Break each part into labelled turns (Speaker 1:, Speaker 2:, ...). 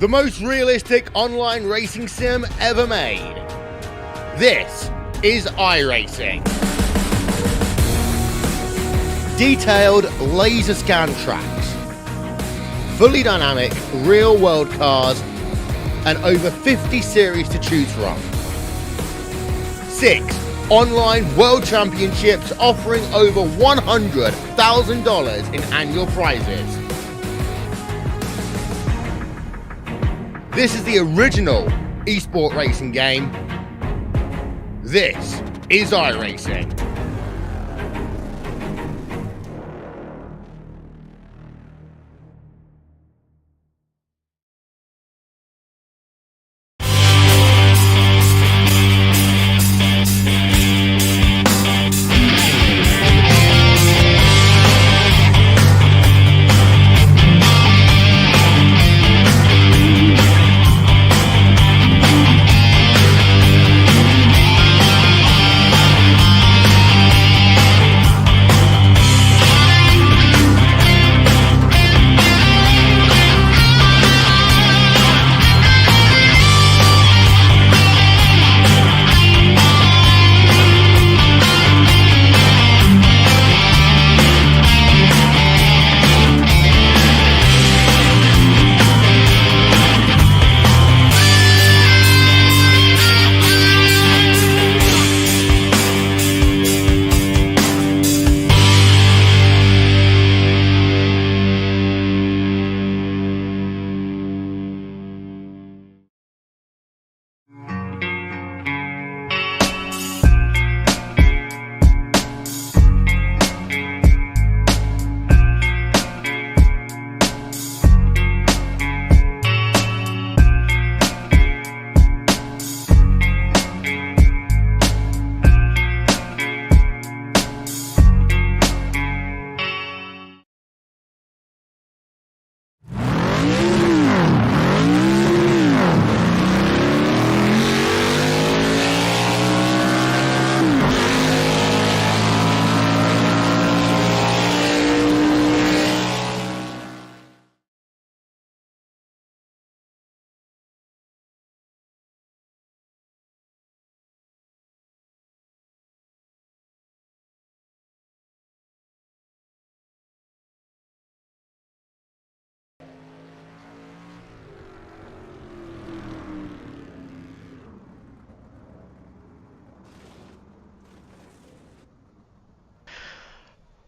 Speaker 1: the most realistic online racing sim ever made. This is iRacing. Detailed laser scan tracks, fully dynamic real world cars, and over 50 series to choose from. 6 online world championships offering over $100,000 in annual prizes. This is the original esport racing game. This is iRacing.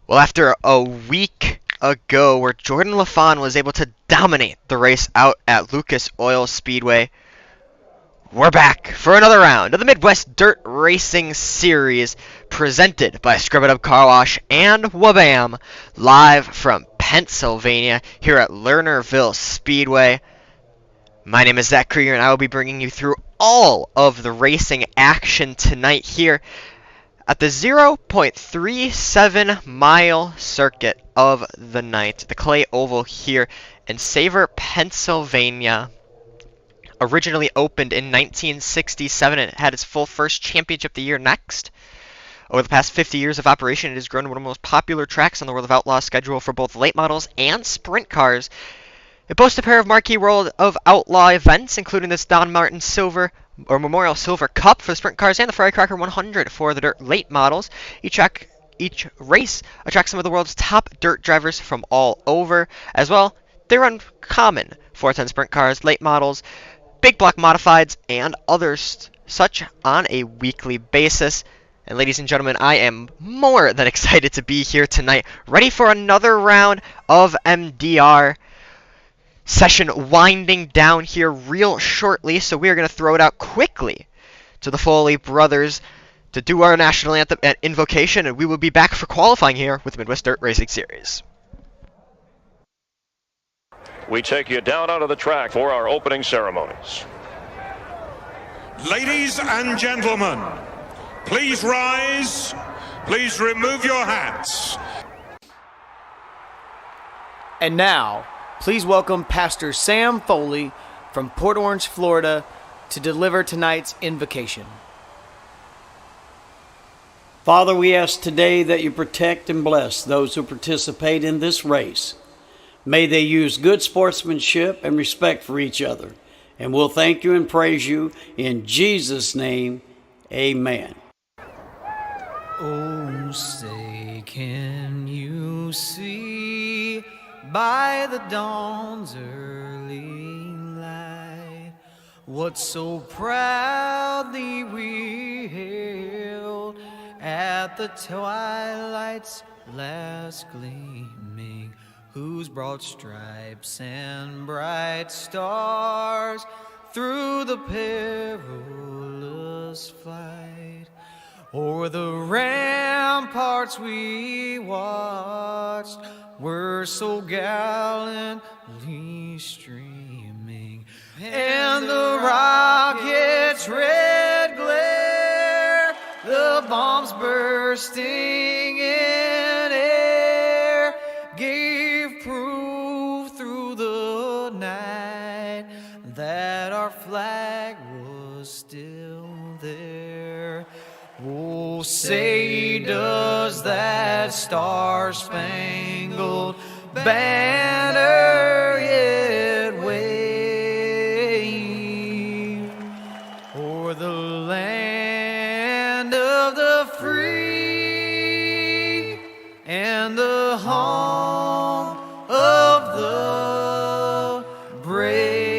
Speaker 2: Well, after a week ago where Jordan LaFon was able to dominate the race out at Lucas Oil Speedway, we're back for another round of the Midwest Dirt Racing Series presented by Scrub-It-Up Car Wash and Wabam, live from Pennsylvania here at Lernerville Speedway. My name is Zach Krieger and I will be bringing you through all of the racing action tonight here at the 0.37 mile circuit of the night, the Clay Oval here in Savor, Pennsylvania. Originally opened in 1967 and had its full first championship the year next. Over the past 50 years of operation, it has grown to one of the most popular tracks on the World of Outlaw schedule for both late models and sprint cars. It boasts a pair of marquee World of Outlaw events, including this Don Martin Memorial Silver Cup for the sprint cars and the Firecracker 100 for the dirt late models. Each race attracts some of the world's top dirt drivers from all over. As well, they run common 410 sprint cars, late models, big block modifieds, and others such on a weekly basis. And ladies and gentlemen, I am more than excited to be here tonight, ready for another round of MDR. Session winding down here real shortly, so we are going to throw it out quickly to the Foley brothers to do our national anthem and invocation, and we will be back for qualifying here with the Midwest Dirt Racing Series.
Speaker 3: We take you down onto the track for our opening ceremonies.
Speaker 4: Ladies and gentlemen, please rise. Please remove your hats.
Speaker 5: And now, please welcome Pastor Sam Foley from Port Orange, Florida, to deliver tonight's invocation.
Speaker 6: Father, we ask today that you protect and bless those who participate in this race. May they use good sportsmanship and respect for each other. And we'll thank you and praise you in Jesus' name. Amen.
Speaker 7: Oh, say, can you see by the dawn's early light what so proudly we hailed at the twilight's last gleaming, whose broad stripes and bright stars through the perilous fight o'er the ramparts we watched were so gallantly streaming, and the rocket's red glare, the bombs bursting in air, gave proof through the night that our flag was still there. Oh, say does that star-spangled banner yet wave o'er the land of the free and the home of the brave?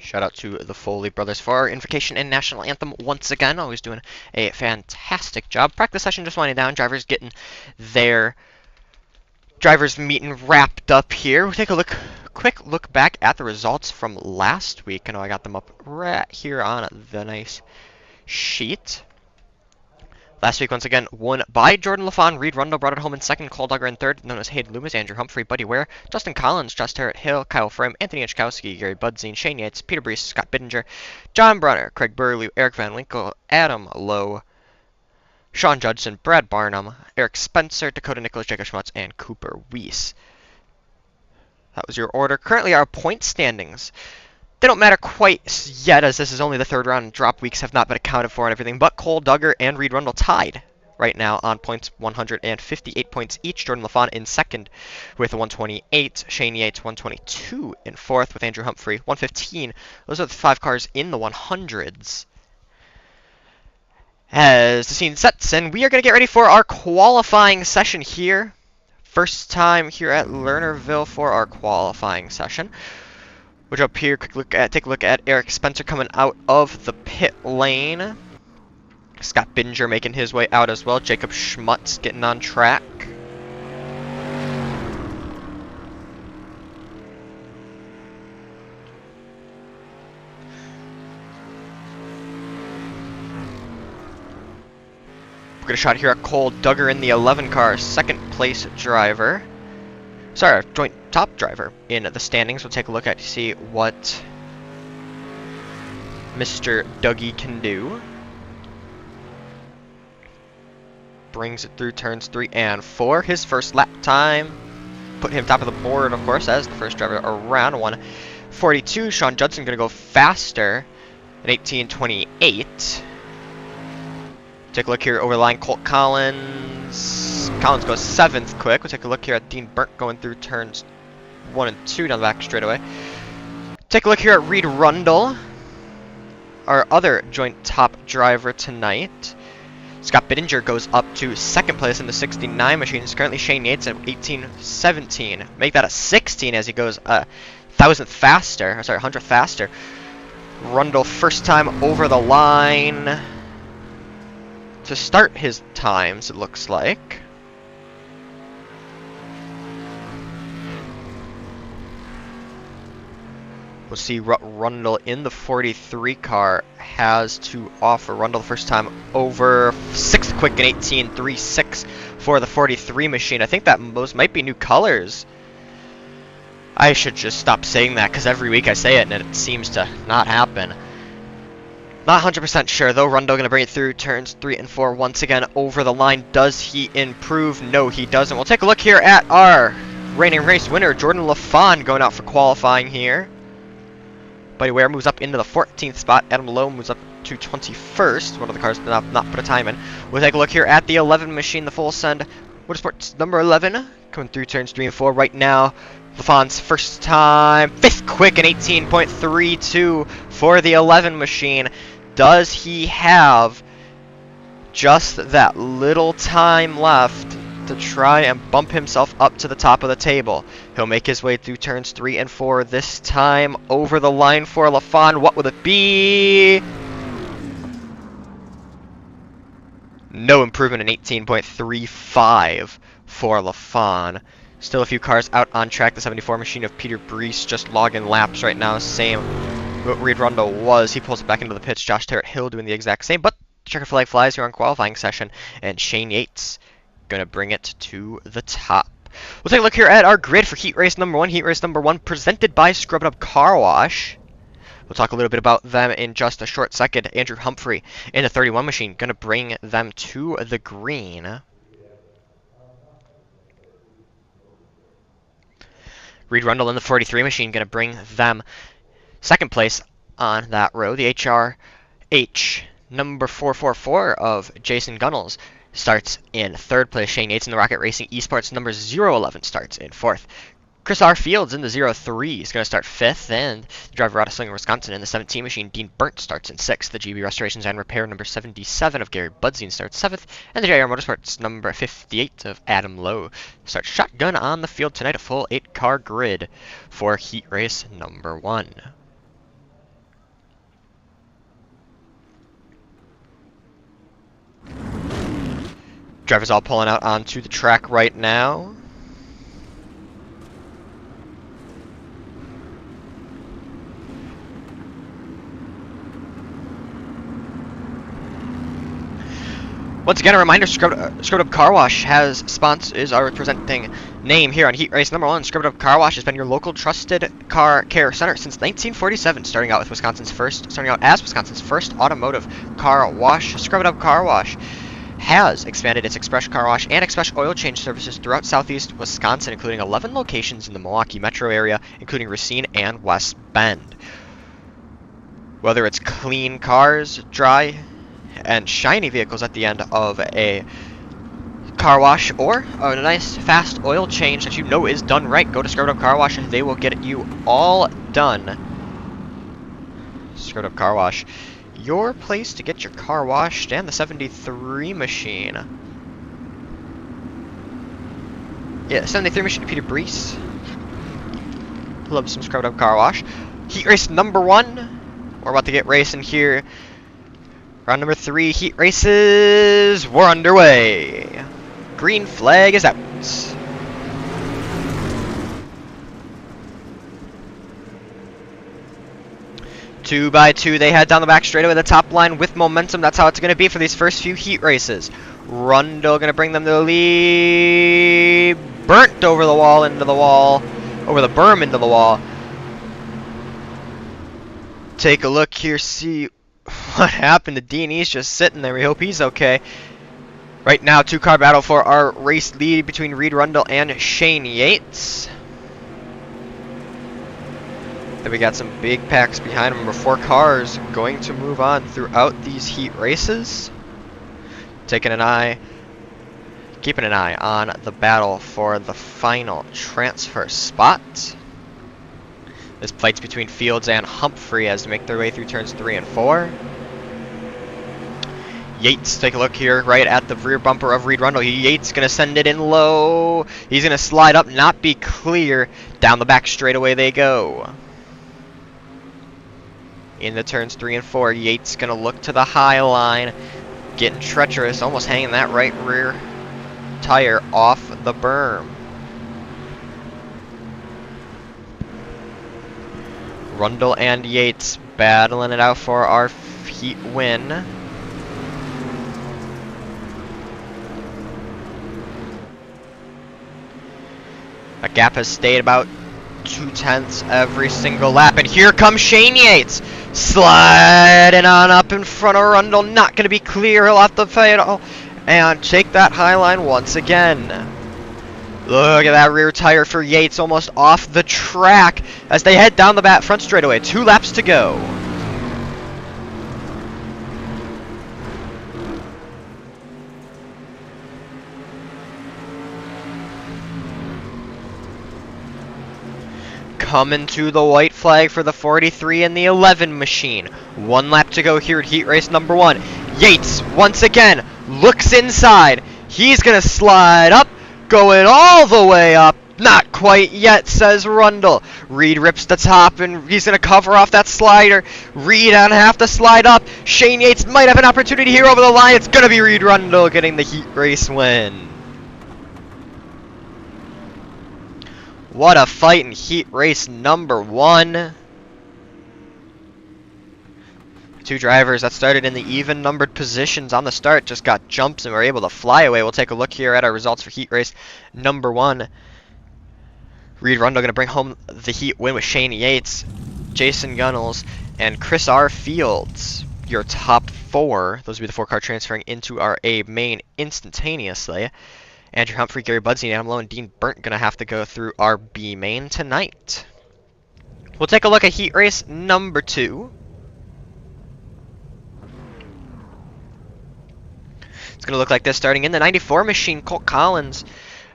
Speaker 2: Shout out to the Foley brothers for our invocation and national anthem once again. Always doing a fantastic job. Practice session just winding down. Drivers getting their drivers meeting wrapped up here. We'll take a quick look back at the results from last week. I know I got them up right here on the nice sheet. Last week, once again, won by Jordan LaFawn. Reed Rundle brought it home in second. Cole Duggar in third, known as Hayden Loomis, Andrew Humphrey, Buddy Ware, Justin Collins, Josh Terrett Hill, Kyle Frame, Anthony Ichkowski, Gary Budzine, Shane Yates, Peter Brees, Scott Bittinger, John Brunner, Craig Burlew, Eric Van Winkle, Adam Lowe, Sean Judson, Brad Barnum, Eric Spencer, Dakota Nicholas, Jacob Schmutz, and Cooper Weiss. That was your order. Currently, our point standings, they don't matter quite yet, as this is only the third round and drop weeks have not been accounted for and everything, but Cole Duggar and Reed Rundle tied right now on points, 158 points each. Jordan LaFawn in second with 128. Shane Yates 122 in fourth with Andrew Humphrey 115. Those are the 5 cars in the 100s. As the scene sets, and we are going to get ready for our qualifying session here. First time here at Lernerville for our qualifying session. Which up here, take a look at Eric Spencer coming out of the pit lane. Scott Bittinger making his way out as well. Jacob Schmutz getting on track. We'll get a shot here at Cole Duggar in the 11 car, second place driver. Sorry, joint top driver in the standings. We'll take a look at to see what Mr. Dougie can do. Brings it through turns 3 and 4. His first lap time put him top of the board, of course, as the first driver around 1:42. Sean Judson going to go faster at 18:28. Take a look here over the line. Colt Collins. Collins goes 7th quick. We'll take a look here at Dean Burnt going through turns 1 and 2 down the back straightaway. Take a look here at Reed Rundle, our other joint top driver tonight. Scott Bittinger goes up to second place in the 69 machine. It's currently Shane Yates at 18:17. Make that a 16 as he goes a 1,000th faster. Sorry, 100th faster. Rundle first time over the line to start his times, it looks like. We'll see Rundle in the 43 car has to offer. Rundle the first time over 6th quick in 18.36 for the 43 machine. I think that those might be new colors. I should just stop saying that because every week I say it and it seems to not happen. Not 100% sure though. Rundle going to bring it through turns 3 and 4 once again over the line. Does he improve? No, he doesn't. We'll take a look here at our reigning race winner, Jordan LaFon, going out for qualifying here. Buddy Ware moves up into the 14th spot. Adam Lowe moves up to 21st. One of the cars did not put a time in. We'll take a look here at the 11 machine, the full send Motorsports number 11, coming through turns 3 and 4 right now. LaFon's first time, 5th quick in 18.32 for the 11 machine. Does he have just that little time left to try and bump himself up to the top of the table? He'll make his way through turns 3 and 4 this time. Over the line for LaFon. What will it be? No improvement in 18.35 for LaFon. Still a few cars out on track. The 74 machine of Peter Brees just logging laps right now. Same what Reed Rundle was. He pulls it back into the pits. Josh Terrett-Hill doing the exact same. But the checker flag flies here on qualifying session. And Shane Yates going to bring it to the top. We'll take a look here at our grid for heat race number 1. Heat race number 1 presented by Scrub It Up Car Wash. We'll talk a little bit about them in just a short second. Andrew Humphrey in the 31 machine going to bring them to the green. Reed Rundle in the 43 machine going to bring them second place on that row. The HRH number 444 of Jason Gunnels starts in 3rd place. Shane Yates in the Rocket Racing Esports number 011 starts in 4th. Chris R. Fields in the 03 is going to start 5th, and the driver out of Slinger, Wisconsin in the 17 machine, Dean Burnt, starts in 6th. The GB Restorations and Repair number 77 of Gary Budzine starts 7th, and the JR Motorsports number 58 of Adam Lowe starts shotgun on the field tonight. A full 8-car grid for heat race number 1. Drivers all pulling out onto the track right now. Once again, a reminder, Scrubbed Up Car Wash is our presenting name here on Heat Race number 1. Scrubbed Up Car Wash has been your local trusted car care center since 1947, starting out as Wisconsin's first automotive car wash. Scrubbed Up Car Wash has expanded its express car wash and express oil change services throughout southeast Wisconsin, including 11 locations in the Milwaukee metro area, including Racine and West Bend. Whether it's clean cars, dry and shiny vehicles at the end of a car wash, or a nice fast oil change that you know is done right, go to Scrubbed Up Car Wash and they will get you all done. Scrubbed Up Car Wash, your place to get your car washed. And the 73 machine. Yeah, 73 machine, Peter Brees. Love some Scrubbed Up Car Wash. Heat race number 1. We're about to get racing here. Round number 3, heat races, we're underway. Green flag is out. 2 by 2, they head down the back straightaway, the top line with momentum. That's how it's going to be for these first few heat races. Rundle going to bring them to the lead. Burnt over the wall, into the wall, over the berm into the wall. Take a look here, see what happened to Dean. He's just sitting there. We hope he's okay. Right now, 2-car battle for our race lead between Reed Rundle and Shane Yates. Then we got some big packs behind him. 4 cars going to move on throughout these heat races. Keeping an eye on the battle for the final transfer spot. This fight's between Fields and Humphrey as they make their way through turns 3 and 4. Yates, take a look here right at the rear bumper of Reed Rundle. Yates going to send it in low. He's going to slide up, not be clear. Down the back straightaway they go. In the turns 3 and 4, Yates going to look to the high line. Getting treacherous, almost hanging that right rear tire off the berm. Rundle and Yates battling it out for our heat win. That gap has stayed about 2/10 every single lap, and here comes Shane Yates, sliding on up in front of Rundle, not going to be clear, he'll have to pedal, and take that high line once again. Look at that rear tire for Yates, almost off the track as they head down the front straightaway, 2 laps to go. Coming to the white flag for the 43 and the 11 machine. 1 lap to go here at heat race number 1. Yates, once again, looks inside. He's going to slide up, going all the way up. Not quite yet, says Rundle. Reed rips the top, and he's going to cover off that slider. Reed on half the slide up. Shane Yates might have an opportunity here over the line. It's going to be Reed Rundle getting the heat race win. What a fight in heat race number 1. 2 drivers that started in the even numbered positions on the start just got jumps and were able to fly away. We'll take a look here at our results for heat race number 1. Reed Rundle going to bring home the heat win with Shane Yates, Jason Gunnels, and Chris R. Fields. Your top 4. Those will be the 4 car transferring into our A main instantaneously. Andrew Humphrey, Gary Budsey, Adam Lowe, and Dean Burnt going to have to go through our B main tonight. We'll take a look at heat race number 2. It's going to look like this. Starting in the 94 machine, Colt Collins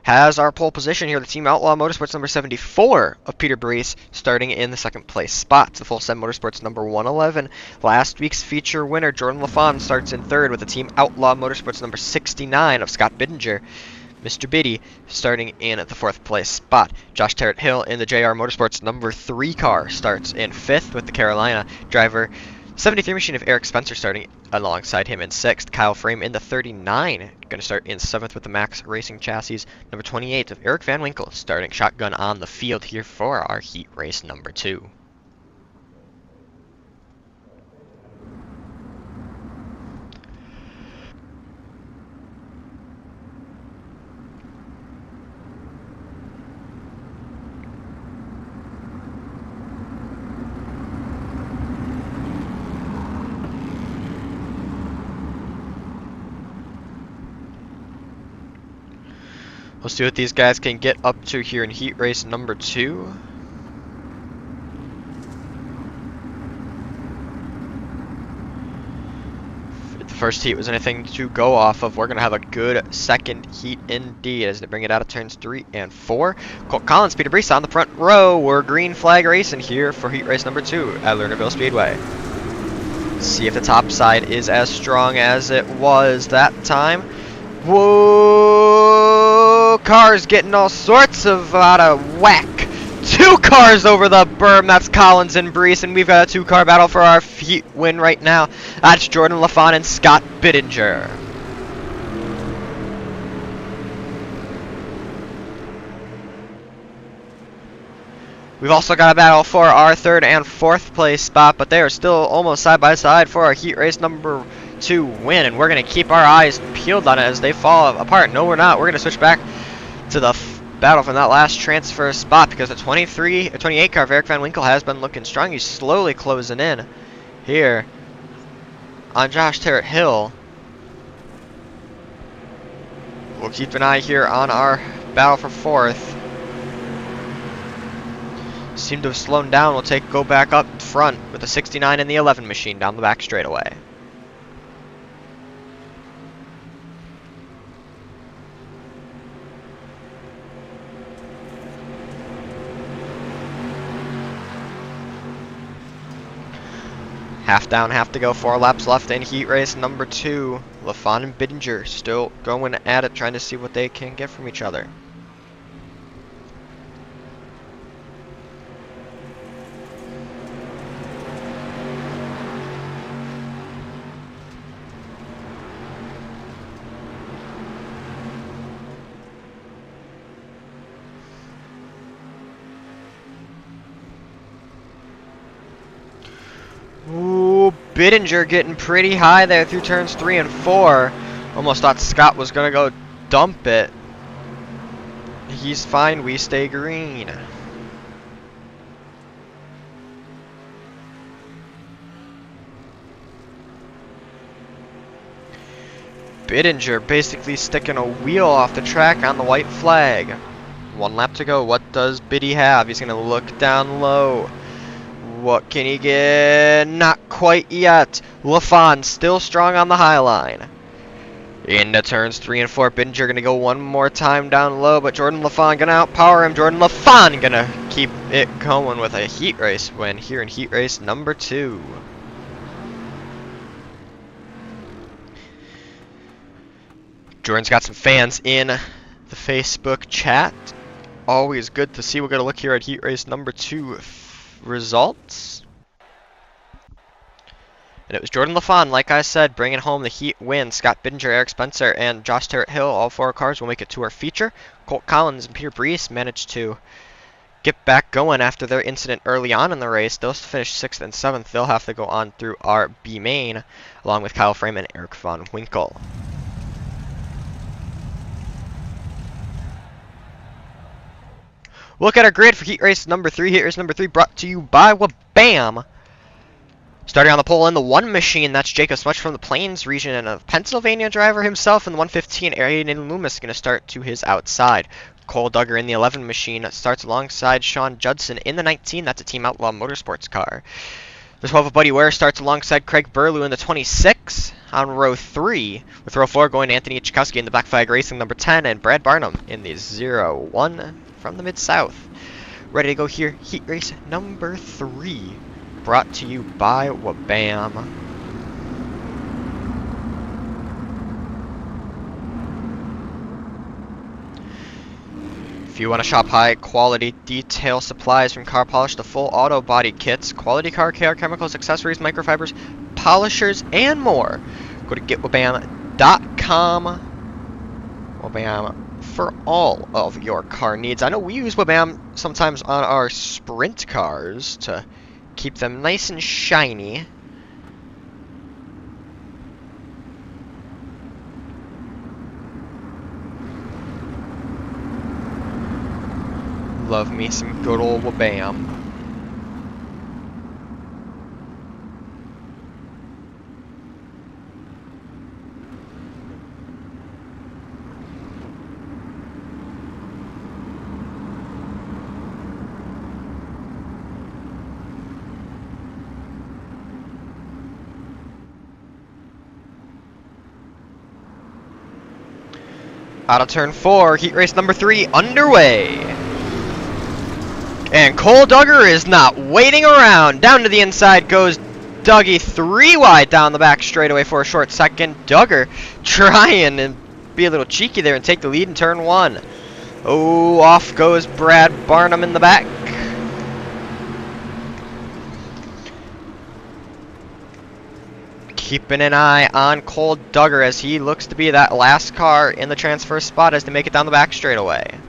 Speaker 2: has our pole position here. The Team Outlaw Motorsports number 74 of Peter Brees starting in the 2nd place spot. The Full Set Motorsports number 111. Last week's feature winner, Jordan LaFon, starts in 3rd with the Team Outlaw Motorsports number 69 of Scott Bidinger. Mr. Biddy starting in at the 4th place spot. Josh Terrett Hill in the JR Motorsports number 3 car starts in 5th with the Carolina driver. 73 machine of Eric Spencer starting alongside him in 6th. Kyle Frame in the 39, going to start in 7th with the Max Racing chassis. Number 28 of Eric Van Winkle starting shotgun on the field here for our heat race number 2. We'll see what these guys can get up to here in heat race number 2. If the first heat was anything to go off of, we're going to have a good second heat indeed as they bring it out of turns 3 and 4. Colt Collins, Peter Brees on the front row. We're green flag racing here for heat race number 2 at Lernerville Speedway. See if the top side is as strong as it was that time. Whoa! Cars getting all sorts of out of whack. 2 cars over the berm. That's Collins and Brees, and we've got a 2-car battle for our heat win right now. That's Jordan LaFon and Scott Bidinger. We've also got a battle for our 3rd and 4th place spot, but they are still almost side by side for our heat race number 2 win, and we're going to keep our eyes peeled on it as they fall apart. No, we're not. We're going to switch back to the battle from that last transfer spot because the 28 car of Eric Van Winkle has been looking strong. He's slowly closing in here on Josh Terrett Hill. We'll keep an eye here on our battle for 4th. Seem to have slowed down. We'll go back up front with the 69 and the 11 machine down the back straightaway. Half down, half to go, 4 laps left in heat race number 2. LaFon and Bidinger still going at it, trying to see what they can get from each other. Ooh, Bittinger getting pretty high there through turns 3 and 4. Almost thought Scott was going to go dump it. He's fine, we stay green. Bittinger basically sticking a wheel off the track on the white flag. 1 lap to go. What does Biddy have? He's going to look down low. What can he get? Not quite yet. LaFon still strong on the high line. Into turns 3 and 4. Bittinger going to go one more time down low, but Jordan LaFon going to outpower him. Jordan LaFon going to keep it going with a heat race win here in heat race number 2. Jordan's got some fans in the Facebook chat. Always good to see. We're going to look here at heat race number 2 results. And it was Jordan LaFon, like I said, bringing home the heat win. Scott Bittinger, Eric Spencer, and Josh Terrett-Hill, all 4 cars will make it to our feature. Colt Collins and Peter Brees managed to get back going after their incident early on in the race. Those finished 6th and 7th. They'll have to go on through our B main, along with Kyle Freeman and Eric Von Winkle. Look at our grid for heat race number 3. Heat race number 3 brought to you by Wabam. Starting on the pole in the 1 machine, that's Jacob Smutch from the Plains region and a Pennsylvania driver himself. In the 115, Aiden Loomis going to start to his outside. Cole Duggar in the 11 machine starts alongside Sean Judson in the 19. That's a Team Outlaw Motorsports car. The 12 of Buddy Ware starts alongside Craig Burlew in the 26 on row 3, with row 4 going to Anthony Ichikowski in the Black Flag Racing number 10 and Brad Barnum in the 0-1 from the Mid-South. Ready to go here, heat race number 3, brought to you by Wabam. If you want to shop high quality detail supplies from car polish to full auto body kits, quality car care, chemicals, accessories, microfibers, polishers, and more, go to getwabam.com. Wabam for all of your car needs. I know we use Wabam sometimes on our sprint cars to keep them nice and shiny. Love me some good old Wabam. Out of turn 4, heat race number 3 underway. And Cole Duggar is not waiting around. Down to the inside goes Dougie, 3 wide down the back straightaway for a short second. Duggar trying to be a little cheeky there and take the lead in turn 1. Oh, off goes Brad Barnum in the back. Keeping an eye on Cole Duggar as he looks to be that last car in the transfer spot as they make it down the back straightaway.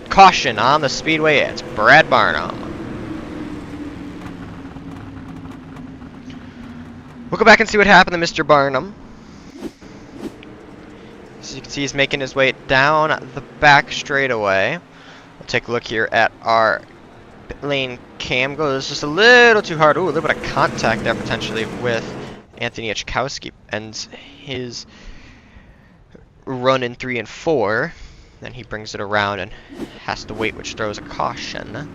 Speaker 2: Caution on the speedway, it's Brad Barnum. We'll go back and see what happened to Mr. Barnum. As you can see, he's making his way down the back straightaway. We'll take a look here at our pit lane cam. Goes just a little too hard. Ooh, a little bit of contact there potentially with Anthony Ichikowski. Ends his run in 3 and 4. Then he brings it around and has to wait, which throws a caution.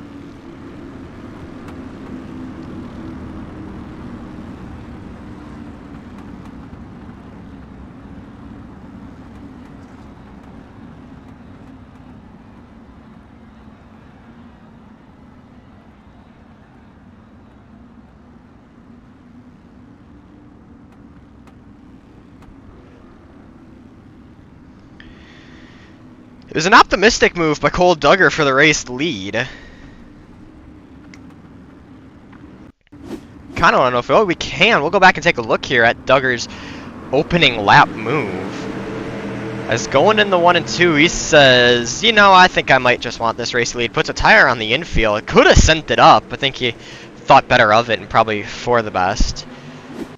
Speaker 2: It was an optimistic move by Cole Duggar for the race lead. Kind of want to know if we can. We'll go back and take a look here at Duggar's opening lap move. As going in the 1 and 2, he says, you know, I think I might just want this race lead. Puts a tire on the infield. Could have sent it up. I think he thought better of it and probably for the best.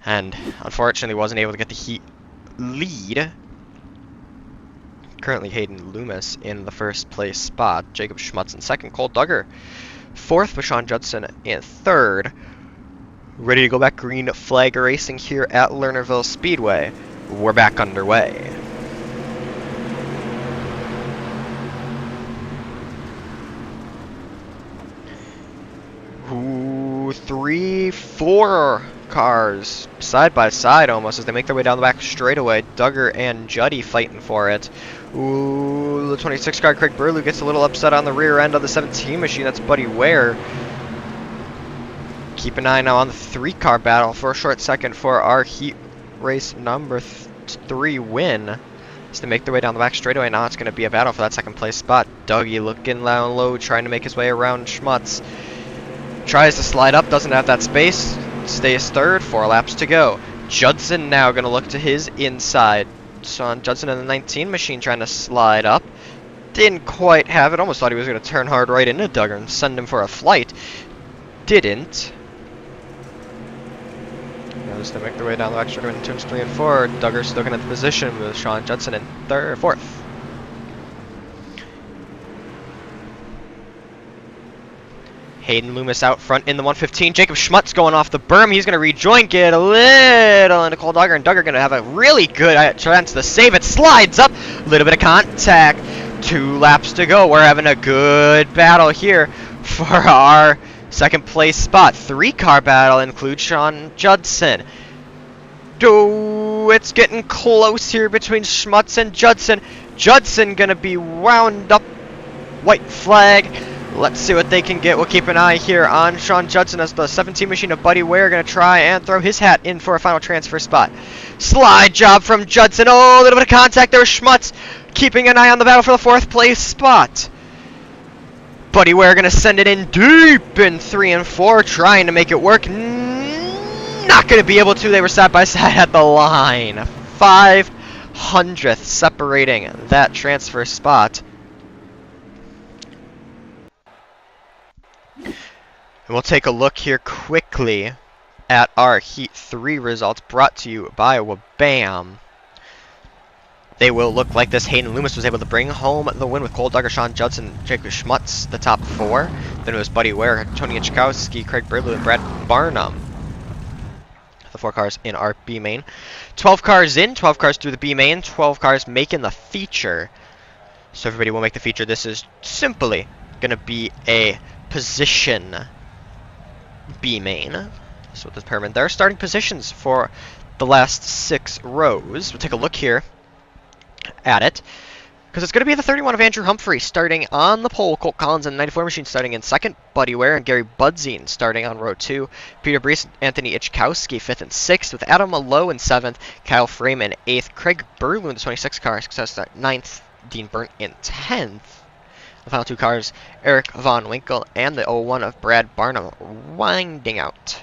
Speaker 2: And unfortunately wasn't able to get the heat lead. Currently Hayden Loomis in the first place spot. Jacob Schmutz in second. Cole Duggar fourth, with Sean Judson in third. Ready to go back green flag racing here at Lernerville Speedway. We're back underway. Ooh, 3, 4 cars side by side almost as they make their way down the back straightaway. Duggar and Juddy fighting for it. Ooh, the 26 car Craig Burlew gets a little upset on the rear end of the 17 machine. That's Buddy Ware. Keep an eye now on the 3 car battle for a short second for our heat race number 3 win. As they make their way down the back straightaway, now it's going to be a battle for that second place spot. Dougie looking down low, trying to make his way around Schmutz. Tries to slide up, doesn't have that space. Stays third, 4 laps to go. Judson now going to look to his inside. Sean Judson in the 19 machine trying to slide up. Didn't quite have it. Almost thought he was going to turn hard right into Duggar and send him for a flight. Didn't. Now as they make their way down the back straight in turns 3 and 4. Duggar stuck in the position with Sean Judson in fourth. Hayden Loomis out front in the 115. Jacob Schmutz going off the berm. He's going to rejoin, get a little into Cole Duggar, and Duggar going to have a really good chance to save it. Slides up, a little bit of contact. 2 laps to go. We're having a good battle here for our second place spot. 3 car battle includes Sean Judson. It's getting close here between Schmutz and Judson. Judson going to be wound up. White flag. Let's see what they can get. We'll keep an eye here on Sean Judson as the 17 machine of Buddy Ware going to try and throw his hat in for a final transfer spot. Slide job from Judson. Oh, a little bit of contact there with Schmutz. Keeping an eye on the battle for the 4th place spot. Buddy Ware going to send it in deep in 3 and 4, trying to make it work. Not going to be able to. They were side by side at the line. 500th separating that transfer spot. And we'll take a look here quickly at our Heat 3 results brought to you by Wabam. They will look like this. Hayden Loomis was able to bring home the win with Cole Duggar, Sean Judson, Jacob Schmutz, the top 4. Then it was Buddy Ware, Tony Ichkowski, Craig Burlew, and Brad Barnum. The 4 cars in our B main. 12 cars in, 12 cars through the B main, 12 cars making the feature. So everybody will make the feature. This is simply going to be a position B main. So we'll determine their starting positions for the last 6 rows. We'll take a look here at it, because it's going to be the 31 of Andrew Humphrey starting on the pole. Colt Collins and the 94 machine starting in second. Buddy Ware and Gary Budzine starting on row 2. Peter Brees and Anthony Ichkowski 5th and 6th, with Adam Mallow in 7th. Kyle Frame in 8th. Craig Burlew in the 26 car, success at 9th. Dean Burnt in 10th. The final 2 cars, Eric Von Winkle and the 01 of Brad Barnum, winding out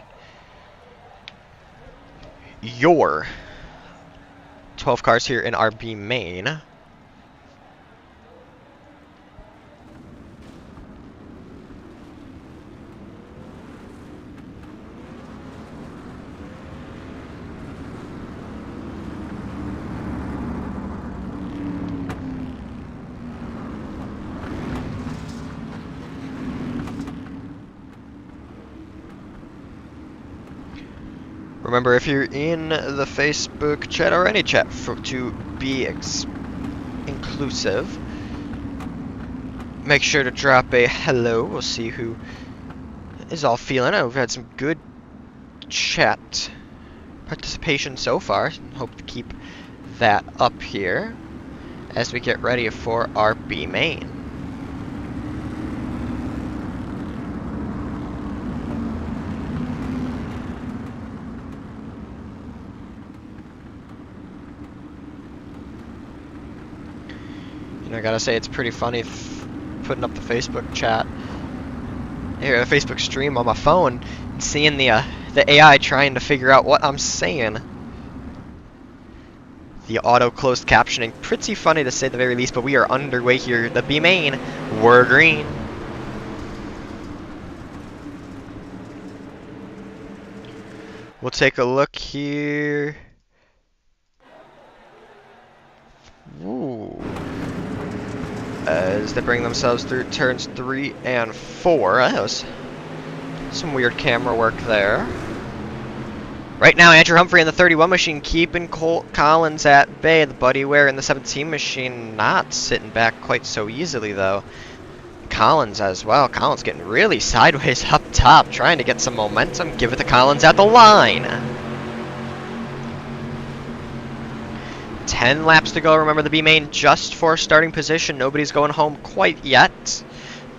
Speaker 2: your 12 cars here in our B main. Remember, if you're in the Facebook chat or any chat to be inclusive, make sure to drop a hello. We'll see who is all feeling it. We've had some good chat participation so far. Hope to keep that up here as we get ready for our B main. I gotta say, it's pretty funny putting up the Facebook chat here, the Facebook stream on my phone, and seeing the AI trying to figure out what I'm saying. The auto closed captioning, pretty funny to say the very least, but we are underway here. The B main, we're green. We'll take a look here. Ooh. As they bring themselves through turns 3 and 4. That was some weird camera work there. Right now, Andrew Humphrey in the 31 machine keeping Colt Collins at bay. The Buddy Ware in the 17 machine not sitting back quite so easily, though. Collins as well. Collins getting really sideways up top, trying to get some momentum. Give it to Collins at the line. 10 laps to go. Remember, the B main just for starting position. Nobody's going home quite yet.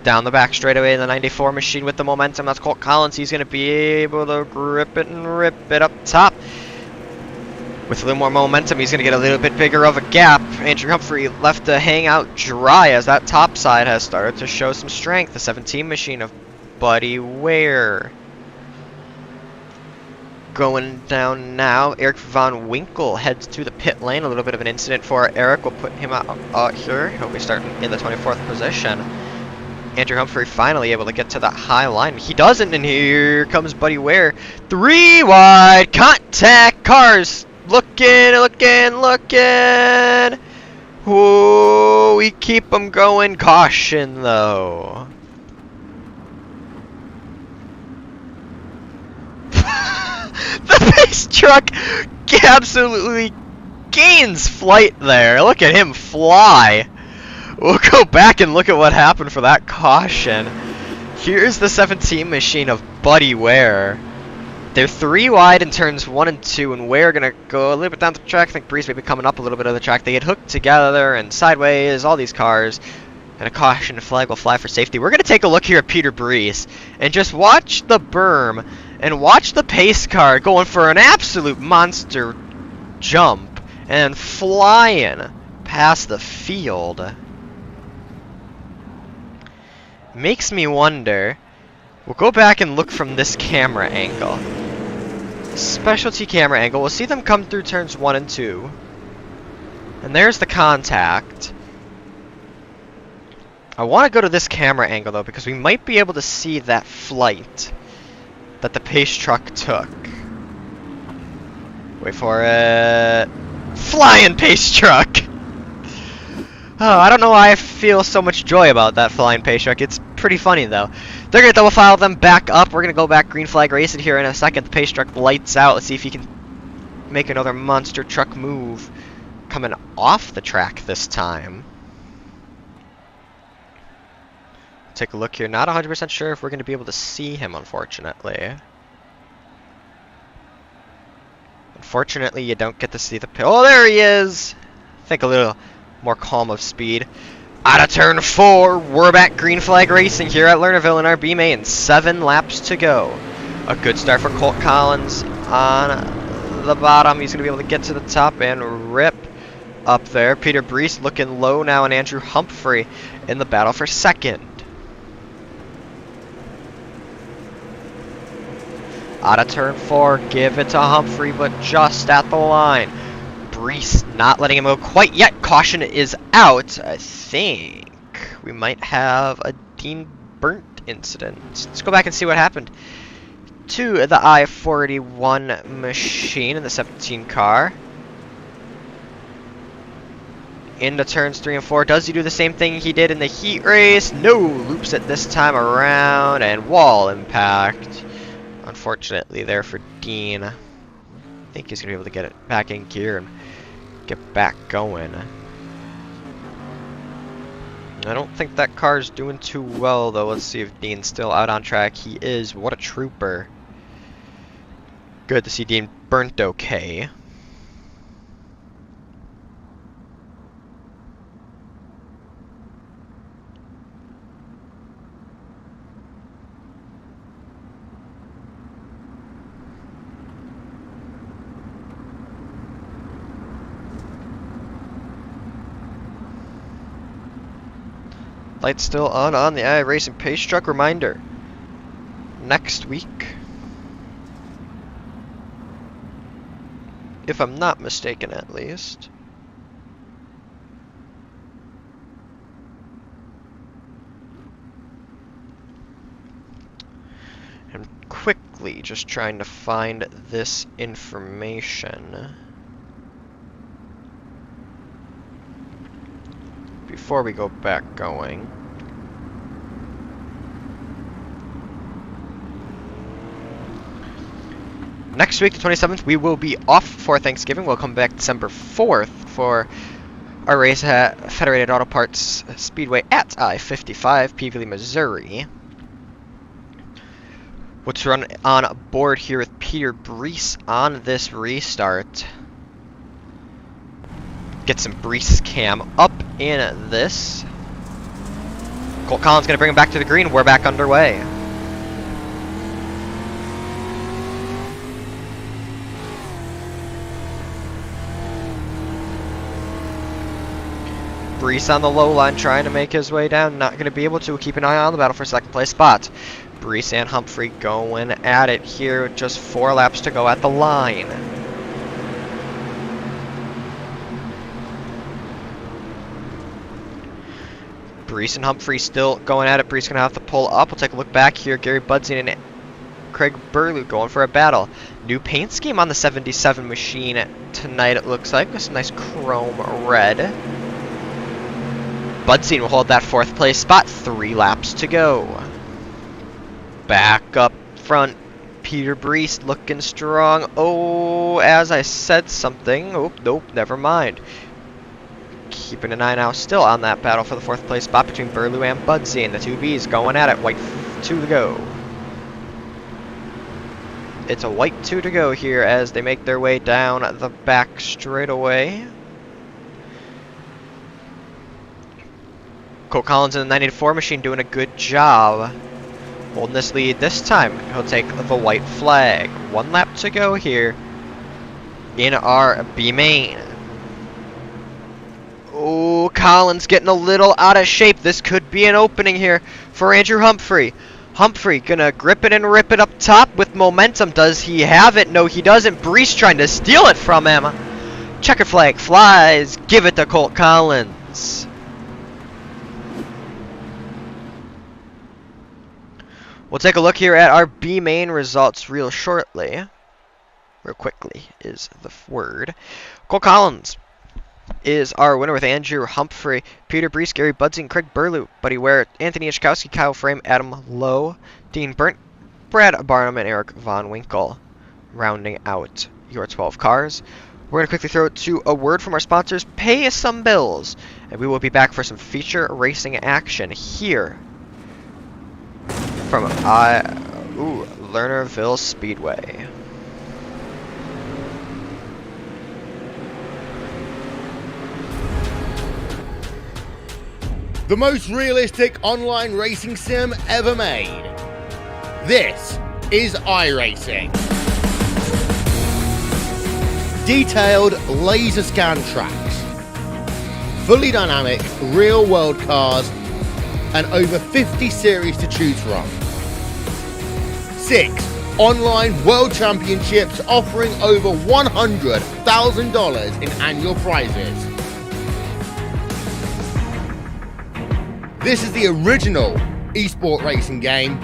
Speaker 2: Down the back straightaway in the 94 machine with the momentum. That's Colt Collins. He's going to be able to grip it and rip it up top. With a little more momentum, he's going to get a little bit bigger of a gap. Andrew Humphrey left to hang out dry as that top side has started to show some strength. The 17 machine of Buddy Ware. Going down now, Eric Von Winkle heads to the pit lane. A little bit of an incident for Eric. We'll put him out here. He'll be starting in the 24th position. Andrew Humphrey finally able to get to that high line. He doesn't, and here comes Buddy Ware. 3 wide, contact, cars looking. Whoa, we keep them going. Caution, though. The pace truck absolutely gains flight there. Look at him fly. We'll go back and look at what happened for that caution. Here's the 17 machine of Buddy Ware. They're 3 wide in turns 1 and 2, and Ware gonna go a little bit down the track. I think Breeze may be coming up a little bit of the track. They get hooked together and sideways, all these cars. And a caution flag will fly for safety. We're gonna take a look here at Peter Breeze and just watch the berm and watch the pace car going for an absolute monster jump and flying past the field. Makes me wonder. We'll go back and look from this camera angle. Specialty camera angle. We'll see them come through turns 1 and 2. And there's the contact. I want to go to this camera angle though, because we might be able to see that flight that the pace truck took. Wait for it. Flying pace truck! Oh, I don't know why I feel so much joy about that flying pace truck. It's pretty funny though. They're going to double file them back up. We're going to go back green flag racing here in a second. The pace truck lights out. Let's see if he can make another monster truck move. Coming off the track this time. Take a look here. Not 100% sure if we're going to be able to see him, unfortunately. Unfortunately, you don't get to see the oh, there he is! I think a little more calm of speed. Out of turn 4, we're back green flag racing here at Lernerville in our B main. 7 laps to go. A good start for Colt Collins on the bottom. He's going to be able to get to the top and rip up there. Peter Brees looking low now, and Andrew Humphrey in the battle for second. Out of turn 4, give it to Humphrey, but just at the line. Brees not letting him go quite yet. Caution is out. I think we might have a Dean Burnt incident. Let's go back and see what happened to the I-41 machine in the 17 car. Into turns 3 and 4. Does he do the same thing he did in the heat race? No. Loops it this time around, and wall impact. Unfortunately there for Dean. I think he's going to be able to get it back in gear and get back going. I don't think that car's doing too well though. Let's see if Dean's still out on track. He is. What a trooper. Good to see Dean Burnt okay. Lights still on the iRacing pace truck. Reminder, next week, if I'm not mistaken at least, I'm quickly just trying to find this information before we go back going. Next week, the 27th, we will be off for Thanksgiving. We'll come back December 4th for our race at Federated Auto Parts Speedway at I-55, Peevely, Missouri. Let's run on board here with Peter Brees on this restart. Get some Brees cam up in this. Colt Collins going to bring him back to the green. We're back underway. Brees on the low line trying to make his way down. Not going to be able to. Keep an eye on the battle for second place spot. Brees and Humphrey going at it here. Just 4 laps to go at the line. Brees and Humphrey still going at it. Brees going to have to pull up. We'll take a look back here. Gary Budzin and Craig Burlew going for a battle. New paint scheme on the 77 machine tonight, it looks like, with some nice chrome red. Budzin will hold that 4th place spot. 3 laps to go. Back up front, Peter Brees looking strong. Oh, as I said something. Oh, nope, never mind. Keeping an eye now still on that battle for the 4th place spot between Burlew and Budzin. The 2Bs going at it. White 2 to go. It's a white 2 to go here as they make their way down the back straightaway. Colt Collins in the 94 machine doing a good job holding this lead. This time he'll take the white flag. 1 lap to go here in our B main. Oh, Collins getting a little out of shape. This could be an opening here for Andrew Humphrey. Humphrey gonna grip it and rip it up top with momentum. Does he have it? No, he doesn't. Brees trying to steal it from him. Checker flag flies. Give it to Colt Collins. We'll take a look here at our B main results real shortly. Real quickly is the word. Colt Collins is our winner with Andrew Humphrey, Peter Brees, Gary Budzin, Craig Burlew, Buddy Ware, Anthony Ichkowski, Kyle Frame, Adam Lowe, Dean Burnt, Brad Barnum, and Eric Von Winkle, rounding out your 12 cars. We're going to quickly throw it to a word from our sponsors, pay some bills, and we will be back for some feature racing action here from Lernerville Speedway.
Speaker 1: The most realistic online racing sim ever made. This is iRacing. Detailed laser scan tracks, fully dynamic real world cars, and over 50 series to choose from. 6 online world championships offering over $100,000 in annual prizes. This is the original esport racing game.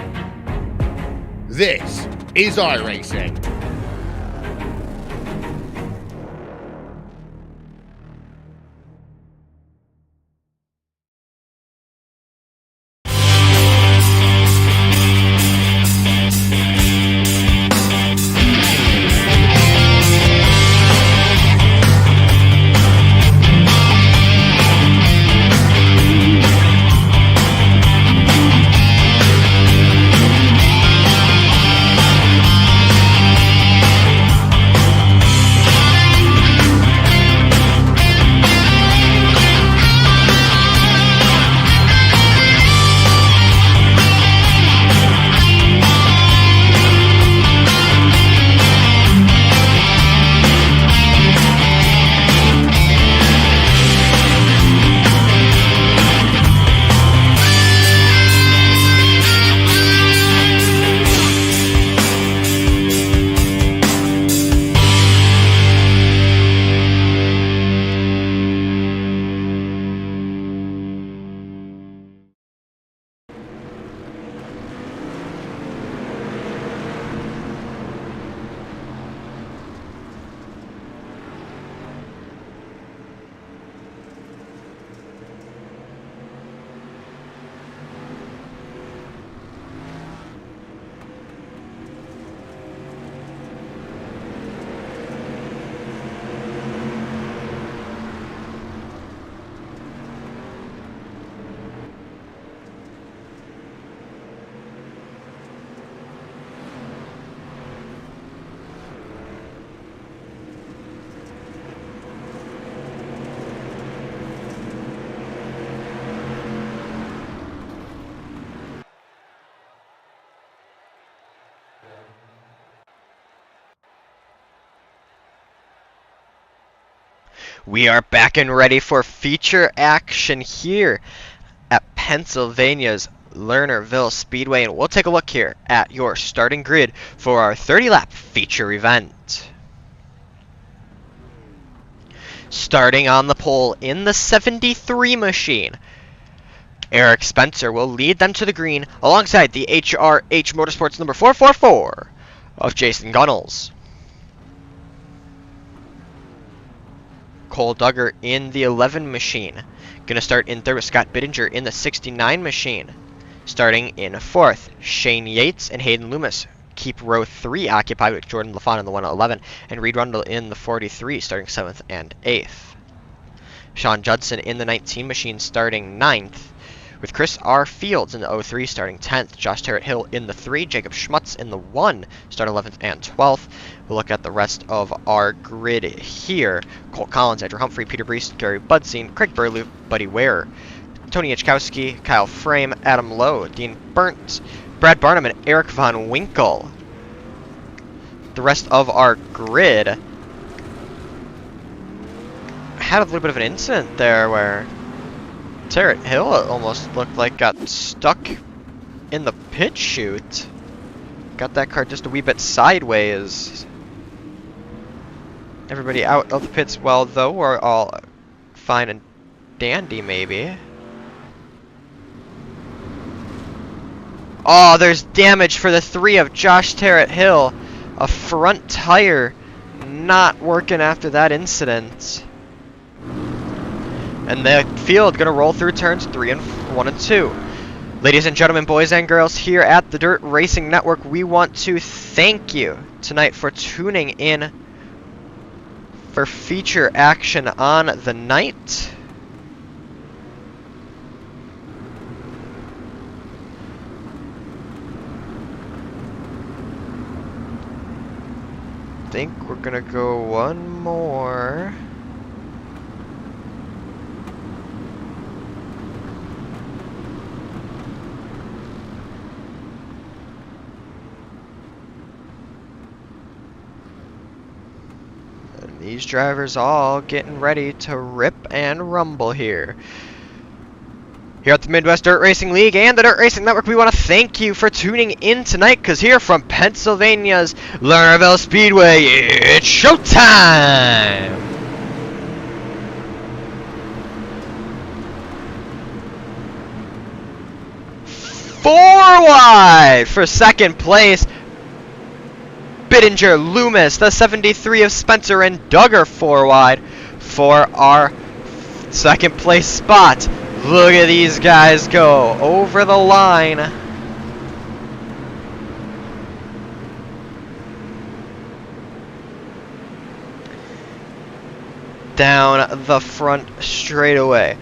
Speaker 1: This is iRacing.
Speaker 2: We are back and ready for feature action here at Pennsylvania's Lernerville Speedway, and we'll take a look here at your starting grid for our 30-lap feature event. Starting on the pole in the 73 machine, Eric Spencer will lead them to the green alongside the HRH Motorsports number 444 of Jason Gunnels. Cole Duggar in the 11 machine. Gonna start in third with Scott Bittinger in the 69 machine. Starting in fourth, Shane Yates and Hayden Loomis keep row 3 occupied with Jordan LaFawn in the 111 and Reed Rundle in the 43 starting 7th and 8th. Sean Judson in the 19 machine starting 9th with Chris R. Fields in the 03 starting 10th, Josh Terrett-Hill in the 3, Jacob Schmutz in the 1 starting 11th and 12th. We'll look at the rest of our grid here. Cole Collins, Andrew Humphrey, Peter Brees, Gary Budzine, Craig Burlew, Buddy Ware, Tony Ichkowski, Kyle Frame, Adam Lowe, Dean Burnt, Brad Barnum, and Eric Von Winkle. The rest of our grid had a little bit of an incident there where Terrett-Hill almost looked like got stuck in the pit chute. Got that car just a wee bit sideways. Everybody out of the pits well, though. We're all fine and dandy, maybe. Oh, there's damage for the 3 of Josh Terrett-Hill. A front tire not working after that incident. And the field gonna roll through turns 1 and 2. Ladies and gentlemen, boys and girls, here at the Dirt Racing Network, we want to thank you tonight for tuning in for feature action on the night. I think we're gonna go one more. These drivers all getting ready to rip and rumble here. Here at the Midwest Dirt Racing League and the Dirt Racing Network, we want to thank you for tuning in tonight, because here from Pennsylvania's Lernerville Speedway, it's showtime! Four wide for second place. Bittinger, Loomis, the 73 of Spencer, and Duggar 4 wide for our second place spot. Look at these guys go over the line. Down the front straightaway.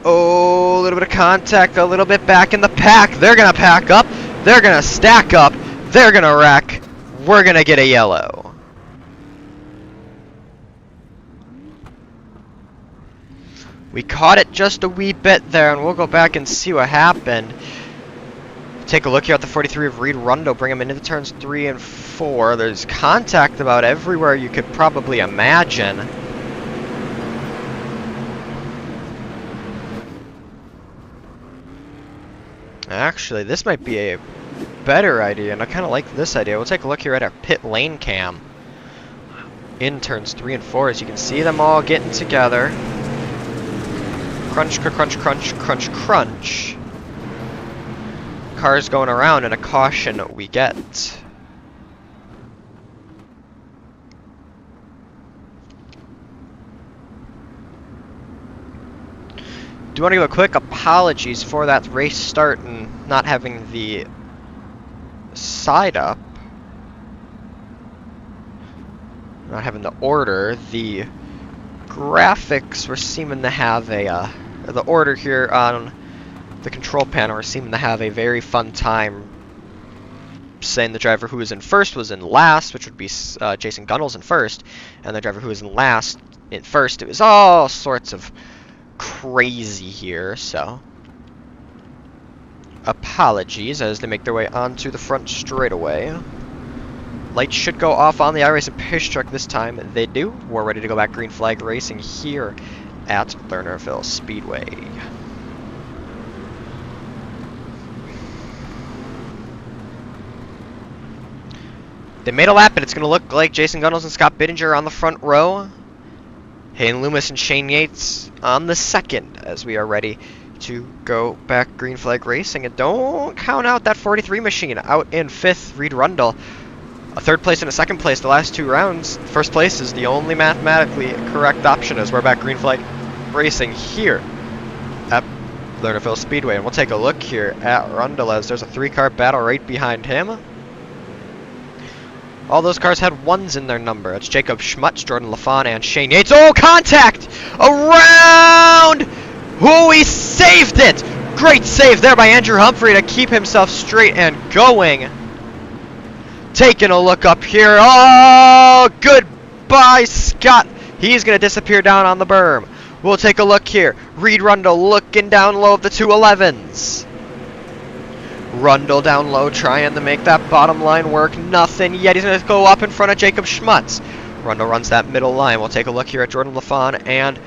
Speaker 2: Oh, a little bit of contact, a little bit back in the pack. They're going to pack up. They're going to stack up. They're gonna wreck. We're gonna get a yellow. We caught it just a wee bit there, and we'll go back and see what happened. Take a look here at the 43 of Reed Rundo. Bring him into the turns 3 and 4. There's contact about everywhere you could probably imagine. Actually, this might be a better idea, and I kind of like this idea. We'll take a look here at our pit lane cam in turns 3 and 4. As you can see them all getting together. Crunch, crunch, crunch, crunch, crunch. Cars going around, and a caution we get. Do want to give a quick apologies for that race start and not having the side up, not having the order. The graphics were seeming to have a the order here on the control panel were seeming to have a very fun time saying the driver who was in first was in last, which would be Jason Gunnels in first, and the driver who was in last in first. It was all sorts of crazy here. So apologies as they make their way onto the front straightaway. Lights should go off on the iRacing Pace Truck this time. They do. We're ready to go back green flag racing here at Lernerville Speedway. They made a lap, and it's going to look like Jason Gunnels and Scott Bittinger on the front row. Hayden Loomis and Shane Yates on the second as we are ready to go back green flag racing. And don't count out that 43 machine out in fifth, Reed Rundle. A third place and a second place the last 2 rounds. First place is the only mathematically correct option as we're back green flag racing here at Lernerville Speedway. And we'll take a look here at Rundle as there's a 3-car battle right behind him. All those cars had 1s in their number. It's Jacob Schmutz, Jordan LaFawn, and Shane Yates. Oh, contact! Around! Oh, he saved it! Great save there by Andrew Humphrey to keep himself straight and going. Taking a look up here. Oh, goodbye, Scott. He's going to disappear down on the berm. We'll take a look here. Reed Rundle looking down low of the 211s. Rundle down low trying to make that bottom line work. Nothing yet. He's going to go up in front of Jacob Schmutz. Rundle runs that middle line. We'll take a look here at Jordan LaFawn and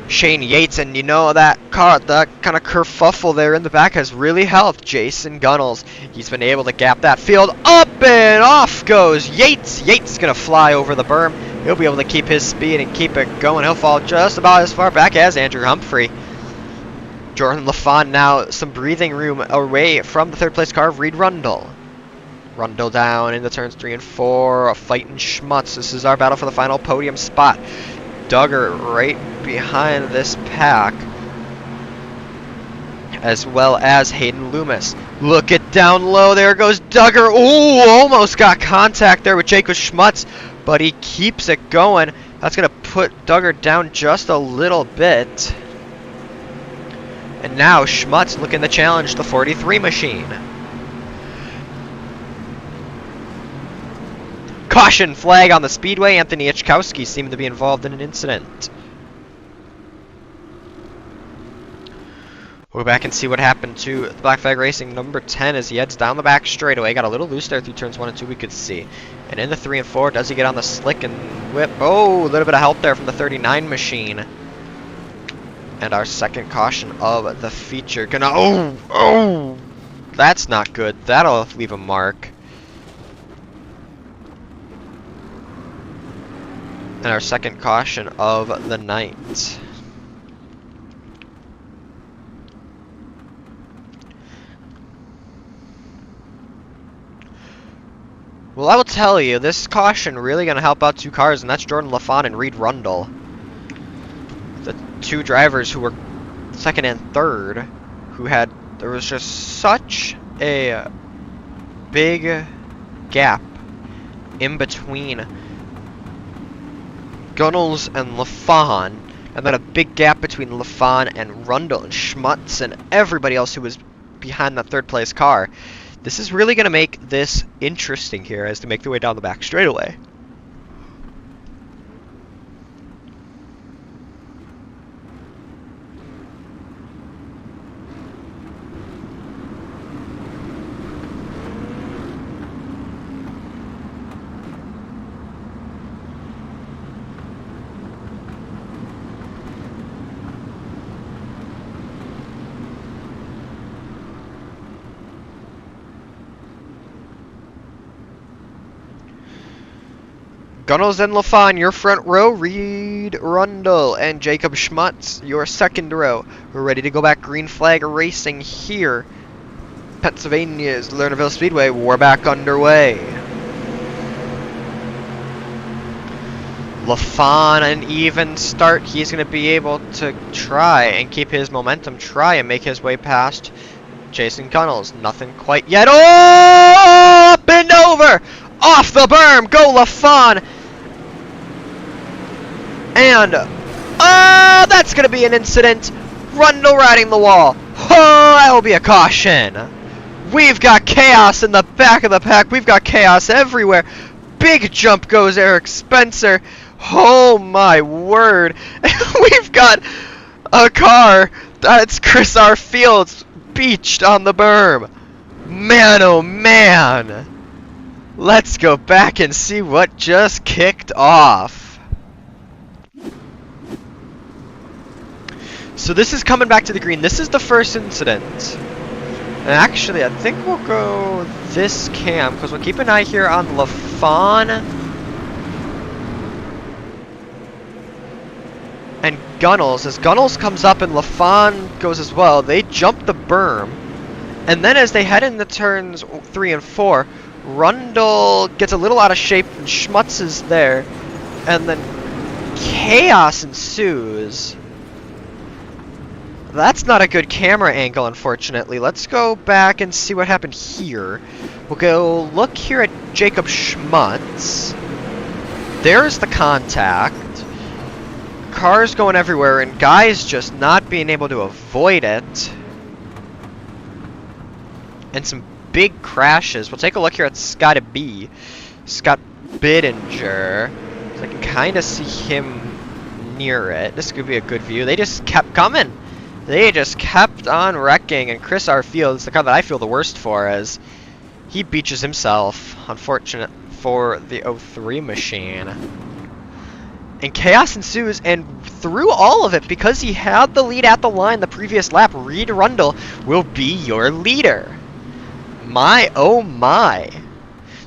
Speaker 2: Shane Yates. And you know that car, that kind of kerfuffle there in the back has really helped Jason Gunnels. He's been able to gap that field up and off goes Yates. Yates going to fly over the berm. He'll be able to keep his speed and keep it going. He'll fall just about as far back as Andrew Humphrey. Jordan LaFawn now some breathing room away from the third place car of Reed Rundle. Rundle down into turns 3 and 4, a fighting Schmutz. This is our battle for the final podium spot. Duggar right behind this pack, as well as Hayden Loomis. Look it down low, there goes Duggar. Ooh, almost got contact there with Jacob Schmutz, but he keeps it going. That's going to put Duggar down just a little bit. And now Schmutz looking to challenge the 43 machine. Caution flag on the speedway. Anthony Ichkowski seemed to be involved in an incident. We'll go back and see what happened to the Black Flag Racing number 10 as he heads down the back straightaway. Got a little loose there through turns 1 and 2 we could see. And in the 3 and 4, does he get on the slick and whip? Oh, a little bit of help there from the 39 machine. And our second caution of the feature. Gonna, oh, that's not good. That'll leave a mark. And our second caution of the night. Well, I will tell you, this caution really gonna help out 2 cars, and that's Jordan LaFawn and Reed Rundle. The 2 drivers who were second and third, there was just such a big gap in between Gunnels and LaFawn, and then a big gap between LaFawn and Rundle and Schmutz and everybody else who was behind that third place car. This is really going to make this interesting here as they make their way down the back straightaway. Gunnels and LaFawn, your front row. Reed Rundle and Jacob Schmutz, your second row. We're ready to go back green flag racing here. Pennsylvania's Lernerville Speedway. We're back underway. LaFawn, an even start. He's going to be able to try and keep his momentum, try and make his way past Jason Gunnels. Nothing quite yet. Oh! Up and over! Off the berm! Go LaFawn! And, that's going to be an incident. Rundle riding the wall. Oh, that will be a caution. We've got chaos in the back of the pack. We've got chaos everywhere. Big jump goes Eric Spencer. Oh my word. We've got a car. That's Chris R. Fields beached on the berm. Man, oh man. Let's go back and see what just kicked off. So this is coming back to the green. This is the first incident. And actually, I think we'll go this cam, because we'll keep an eye here on LaFawn and Gunnels. As Gunnels comes up and LaFawn goes as well, they jump the berm. And then as they head into turns 3 and 4, Rundle gets a little out of shape and Schmutz is there. And then chaos ensues. That's not a good camera angle, unfortunately. Let's go back and see what happened here. We'll go look here at Jacob Schmutz. There's the contact. Cars going everywhere, and guys just not being able to avoid it. And some big crashes. We'll take a look here at Scott B. Scott Bittinger. So I can kind of see him near it. This could be a good view. They just kept coming. They just kept on wrecking, and Chris R. Field is the car that I feel the worst for, as he beaches himself. Unfortunate for the 03 machine. And chaos ensues, and through all of it, because he had the lead at the line the previous lap, Reed Rundle will be your leader. My, oh my.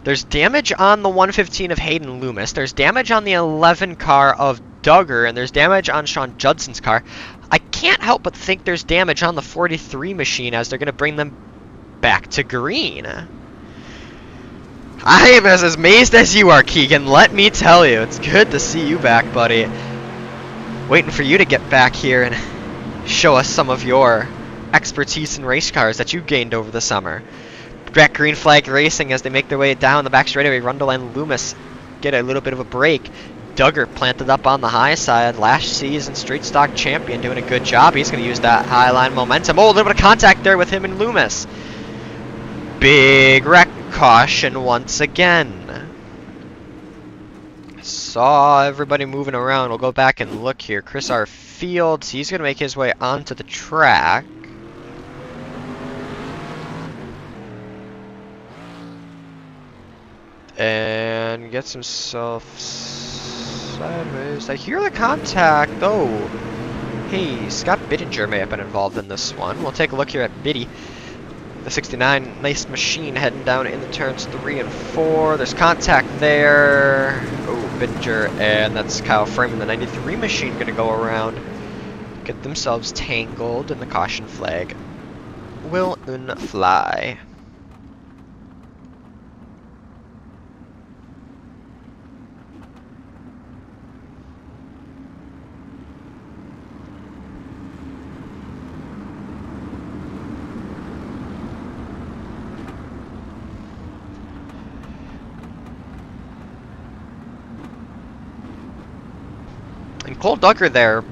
Speaker 2: There's damage on the 115 of Hayden Loomis, there's damage on the 11 car of Duggar, and there's damage on Sean Judson's car. I can't help but think there's damage on the 43 machine as they're going to bring them back to green. I am as amazed as you are, Keegan, let me tell you. It's good to see you back, buddy. Waiting for you to get back here and show us some of your expertise in race cars that you gained over the summer. Back green flag racing as they make their way down the back straightaway. Rundle and Loomis get a little bit of a break. Duggar planted up on the high side. Last season straight stock champion doing a good job. He's going to use that high line momentum. Oh, a little bit of contact there with him and Loomis. Big wreck caution once again. Saw everybody moving around. We'll go back and look here. Chris R. Fields, he's going to make his way onto the track. And gets himself sideways. I hear the contact. Oh, hey, Scott Bittinger may have been involved in this one. We'll take a look here at Biddy. The 69, nice machine heading down in the turns 3 and 4. There's contact there. Oh, Bittinger, and that's Kyle Freeman. The 93 machine going to go around, get themselves tangled, and the caution flag will fly. And Cole Duggar there.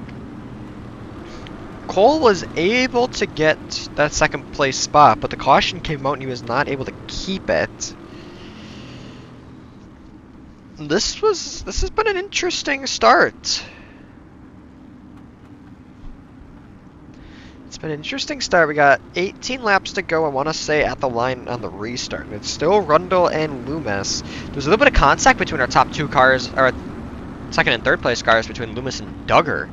Speaker 2: Cole was able to get that second place spot, but the caution came out and he was not able to keep it. This has been an interesting start. It's been an interesting start. We got 18 laps to go, I want to say, at the line on the restart. And it's still Rundle and Loomis. There's a little bit of contact between our top two cars, or second and third place cars, between Loomis and Duggar.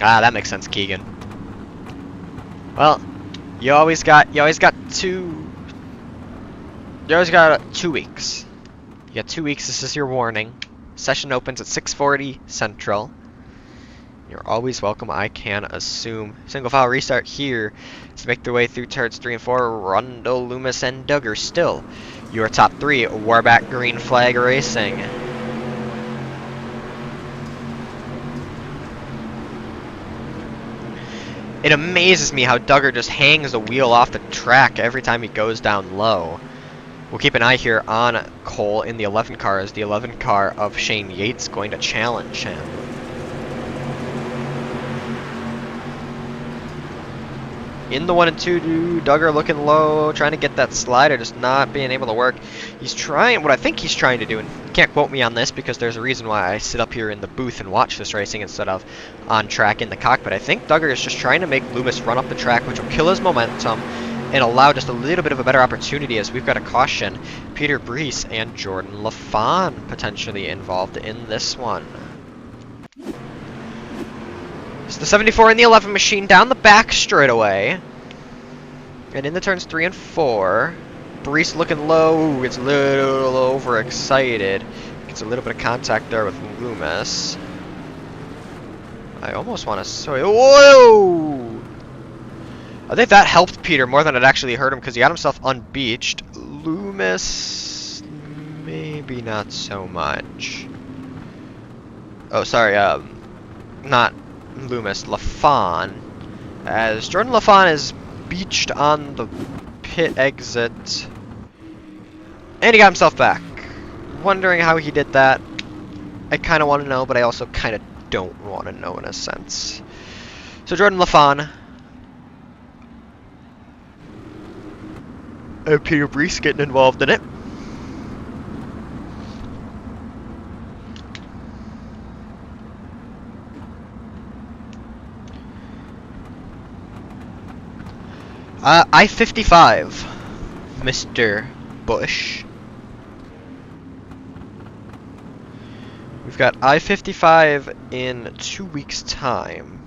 Speaker 2: Ah, that makes sense, Keegan. Well, you always got 2 weeks. You got 2 weeks. This is your warning. Session opens at 6:40 Central. You're always welcome, I can assume. Single file restart here to make their way through turns 3 and 4. Rundle, Loomis, and Duggar still your top 3. Warback green flag racing. It amazes me how Duggar just hangs the wheel off the track every time he goes down low. We'll keep an eye here on Cole in the 11 car, as the 11 car of Shane Yates going to challenge him. in the 1 and 2. Duggar looking low, trying to get that slider, just not being able to work. He's trying, what I think he's trying to do, and you can't quote me on this because there's a reason why I sit up here in the booth and watch this racing instead of on track in the cockpit. I think Duggar is just trying to make Loomis run up the track, which will kill his momentum and allow just a little bit of a better opportunity, as we've got a caution. Peter Brees and Jordan LaFon potentially involved in this one. It's the 74 and the 11 machine down the back straightaway. And in the turns 3 and 4, Brees looking low, gets a little overexcited. Gets a little bit of contact there with Loomis. I almost want to say, whoa! I think that helped Peter more than it actually hurt him because he got himself unbeached. Loomis, maybe not so much. Oh, sorry, not Loomis, LaFon. As Jordan LaFon is beached on the pit exit. And he got himself back. Wondering how he did that. I kind of want to know, but I also kind of don't want to know in a sense. So Jordan LaFon. And Peter Brees getting involved in it. I-55, Mr. Bush. We've got I-55 in 2 weeks' time.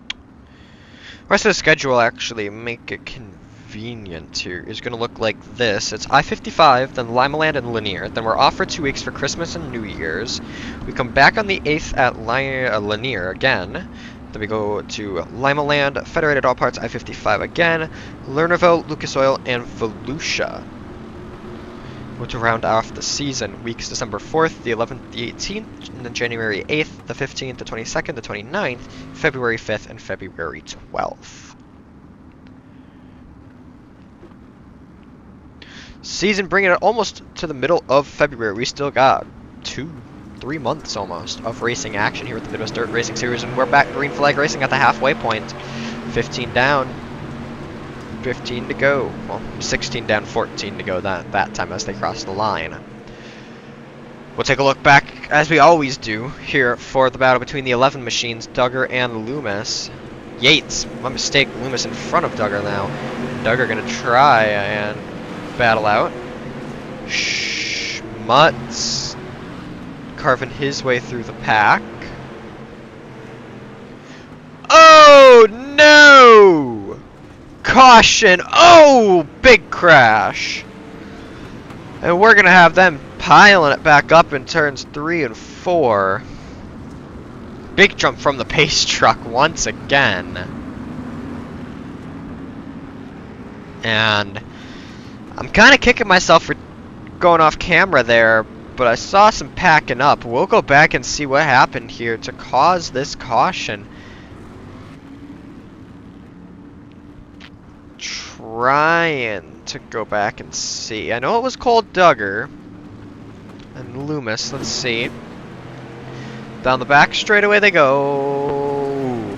Speaker 2: The rest of the schedule actually make it convenient here. Is going to look like this. It's I-55, then Limaland and Lanier. Then we're off for 2 weeks for Christmas and New Year's. We come back on the 8th at Lanier again. Then we go to Limaland, Federated All Parts, I-55 again, Lernerville, Lucas Oil, and Volusia. To round off the season. Weeks December 4th, the 11th, the 18th, and then January 8th, the 15th, the 22nd, the 29th, February 5th, and February 12th. Season bringing it almost to the middle of February. We still got 2-3 months almost of racing action here at the Midwest Dirt Racing Series, and we're back green flag racing at the halfway point. 15 down. 15 to go. Well, 16 down, 14 to go that time as they cross the line. We'll take a look back, as we always do, here for the battle between the 11 machines, Duggar and Loomis. Yates, my mistake, Loomis in front of Duggar now. Duggar gonna try and battle out. Schmutz carving his way through the pack. Oh no! Caution! Oh! Big crash! And we're gonna have them piling it back up in turns 3 and 4. Big jump from the pace truck once again. And I'm kind of kicking myself for going off camera there, but I saw some packing up. We'll go back and see what happened here to cause this caution. Trying to go back and see. I know it was called Duggar and Loomis. Let's see. Down the back straightaway they go.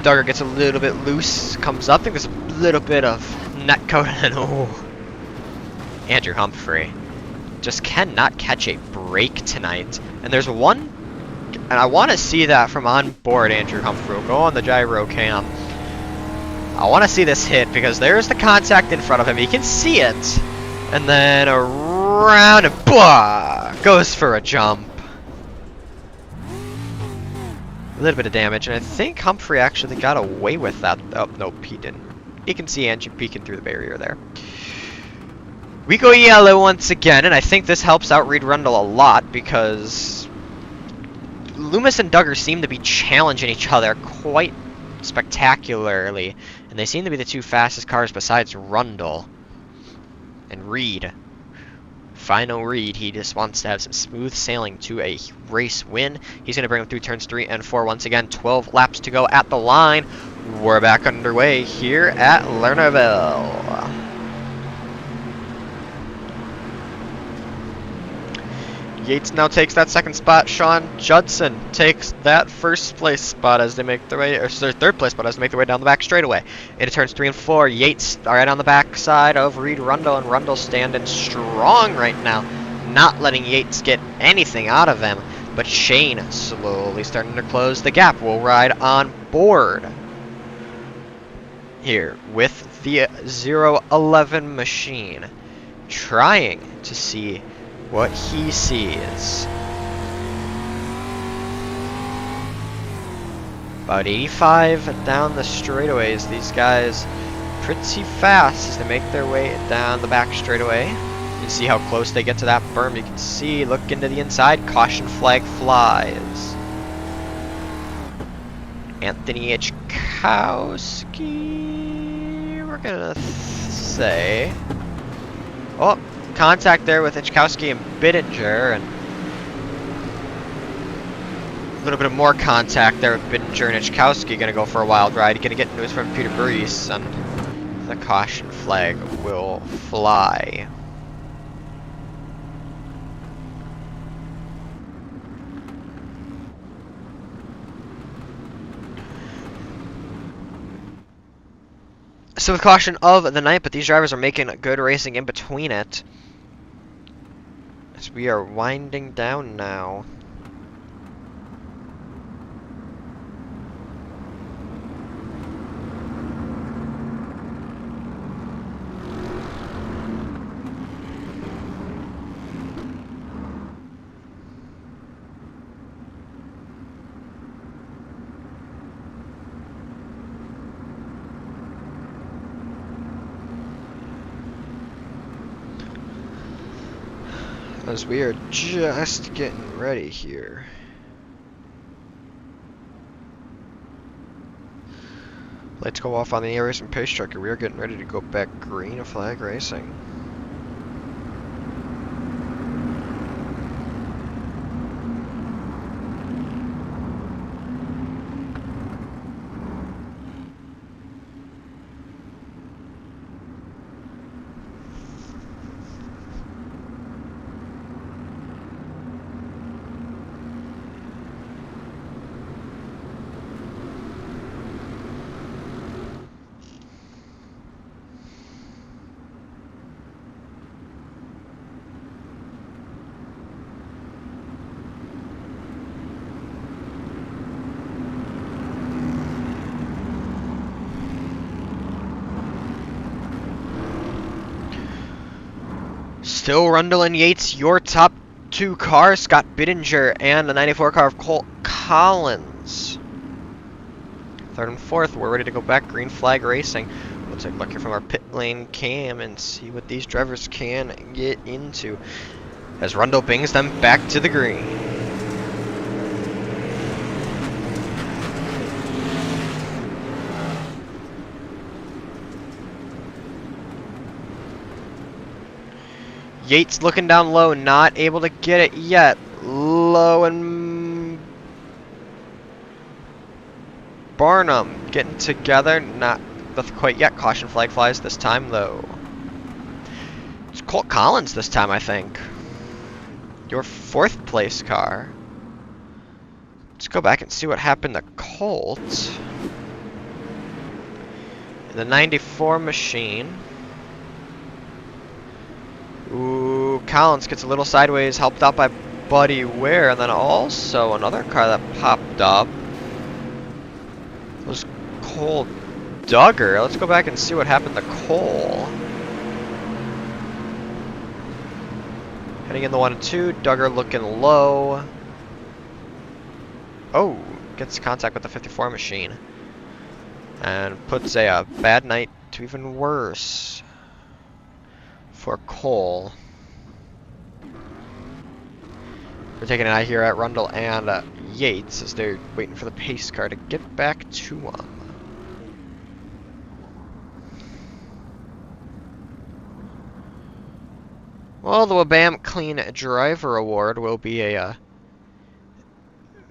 Speaker 2: Duggar gets a little bit loose, comes up. I think there's a little bit of net coat, and oh, Andrew Humphrey just cannot catch a break tonight. And there's one, and I want to see that from on board. Andrew Humphrey will go on the gyro cam. I want to see this hit because there's the contact in front of him. He can see it. And then around and blah, goes for a jump. A little bit of damage, and I think Humphrey actually got away with that. Oh, nope, he didn't. You can see Angie peeking through the barrier there. We go yellow once again, and I think this helps out Reed Rundle a lot because Loomis and Duggar seem to be challenging each other quite spectacularly, and they seem to be the two fastest cars besides Rundle and Reed. Final Reed, he just wants to have some smooth sailing to a race win. He's going to bring him through turns 3 and 4 once again. 12 laps to go at the line. We're back underway here at Lernerville. Yates now takes that second spot. Sean Judson takes that first place spot as they make their way, or their third place spot as they make their way down the back straightaway. Into turns 3 and 4. Yates are right on the back side of Reed Rundle, and Rundle standing strong right now, not letting Yates get anything out of him. But Shane slowly starting to close the gap. We'll ride on board here with the 011 machine, trying to see what he sees. About 85 down the straightaways. These guys pretty fast as they make their way down the back straightaway. You can see how close they get to that berm. You can see, look into the inside, caution flag flies. Anthony Ichkowski, we're gonna say, oh, contact there with Ichkowski and Bittinger, and a little bit of more contact there with Bittinger and Ichkowski. Gonna go for a wild ride, gonna get into his friend Peter Brees, and the caution flag will fly. So with caution of the night, but these drivers are making good racing in between it. As we are winding down now. As we are just getting ready here. Lights go off on the racing pace tracker. We are getting ready to go back green flag racing. Still Rundle and Yates, your top two cars, Scott Bittinger and the 94 car of Colt Collins. Third and fourth, we're ready to go back green flag racing. We'll take a look here from our pit lane cam and see what these drivers can get into as Rundle brings them back to the green. Yates looking down low, not able to get it yet. Low and Barnum getting together, not quite yet. Caution flag flies this time though. It's Colt Collins this time, I think. Your fourth place car. Let's go back and see what happened to Colt. The 94 machine. Ooh, Collins gets a little sideways, helped out by Buddy Ware, and then also another car that popped up was Cole Duggar. Let's go back and see what happened to Cole. Heading in the 1 and 2, Duggar looking low. Oh, gets contact with the 54 machine. And puts a bad night to even worse for Cole. We're taking an eye here at Rundle and Yates as they're waiting for the pace car to get back to them. Well, the Wabam Clean Driver Award will be a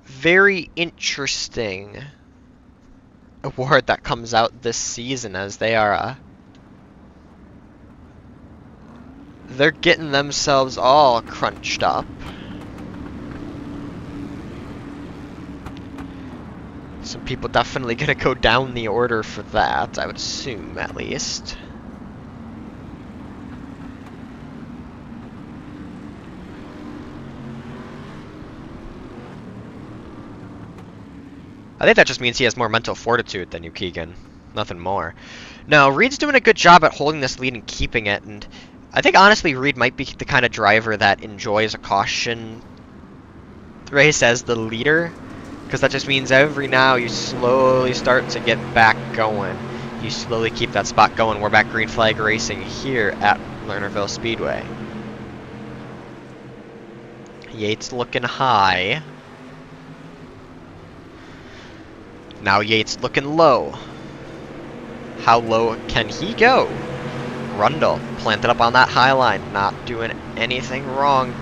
Speaker 2: very interesting award that comes out this season as they are they're getting themselves all crunched up. Some people definitely gonna go down the order for that, I would assume, at least. I think that just means he has more mental fortitude than you, Keegan. Nothing more. No, Reed's doing a good job at holding this lead and keeping it, and I think honestly Reed might be the kind of driver that enjoys a caution race as the leader, because that just means every now you slowly start to get back going. You slowly keep that spot going. We're back green flag racing here at Lernerville Speedway. Yates looking high. Now Yates looking low. How low can he go? Rundle planted up on that high line, not doing anything wrong.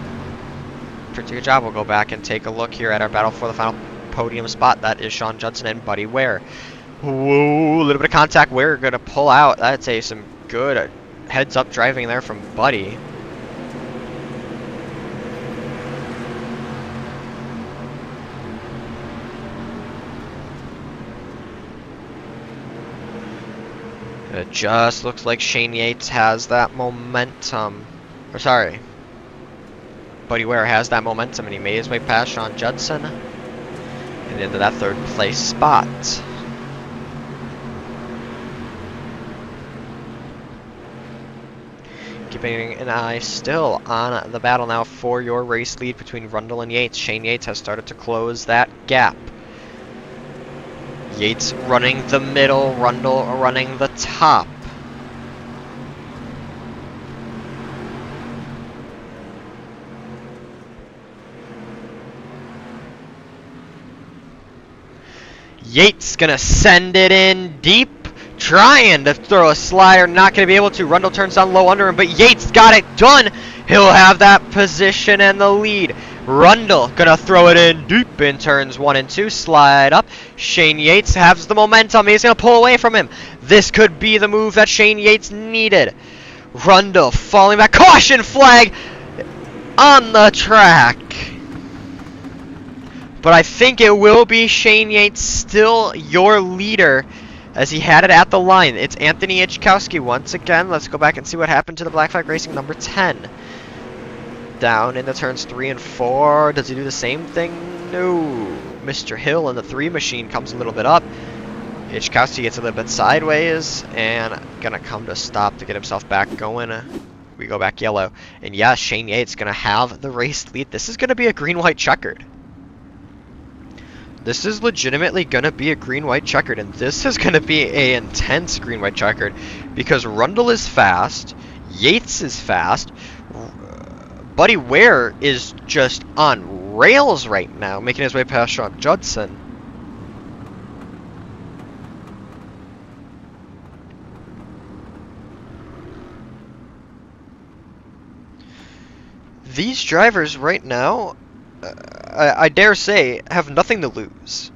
Speaker 2: Pretty good job. We'll go back and take a look here at our battle for the final podium spot. That is Sean Judson and Buddy Ware. Whoa, a little bit of contact. Ware gonna pull out. That's some good heads up driving there from Buddy. It just looks like Shane Yates has that momentum. Or sorry, Buddy Ware has that momentum, and he made his way past Sean Judson and into that third place spot. Keeping an eye still on the battle now for your race lead between Rundle and Yates. Shane Yates has started to close that gap. Yates running the middle, Rundle running the top. Yates gonna send it in deep, trying to throw a slider, not gonna be able to. Rundle turns down low under him, but Yates got it done. He'll have that position and the lead. Rundle gonna throw it in deep in turns 1 and 2, slide up. Shane Yates has the momentum. He's gonna pull away from him. This could be the move that Shane Yates needed. Rundle falling back. Caution flag on the track. But I think it will be Shane Yates still your leader, as he had it at the line. It's Anthony Ichkowski once again. Let's go back and see what happened to the Black Flag Racing number 10. Down into turns 3 and 4. Does he do the same thing? No. Mr. Hill in the 3 machine comes a little bit up. Ichkowski gets a little bit sideways and gonna come to stop to get himself back going. We go back yellow. And yeah, Shane Yates gonna have the race lead. This is gonna be a green-white checkered. This is legitimately gonna be a green-white checkered, and this is gonna be a intense green-white checkered, because Rundle is fast, Yates is fast, Buddy Ware is just on rails right now, making his way past Sean Judson. These drivers right now, I dare say, have nothing to lose.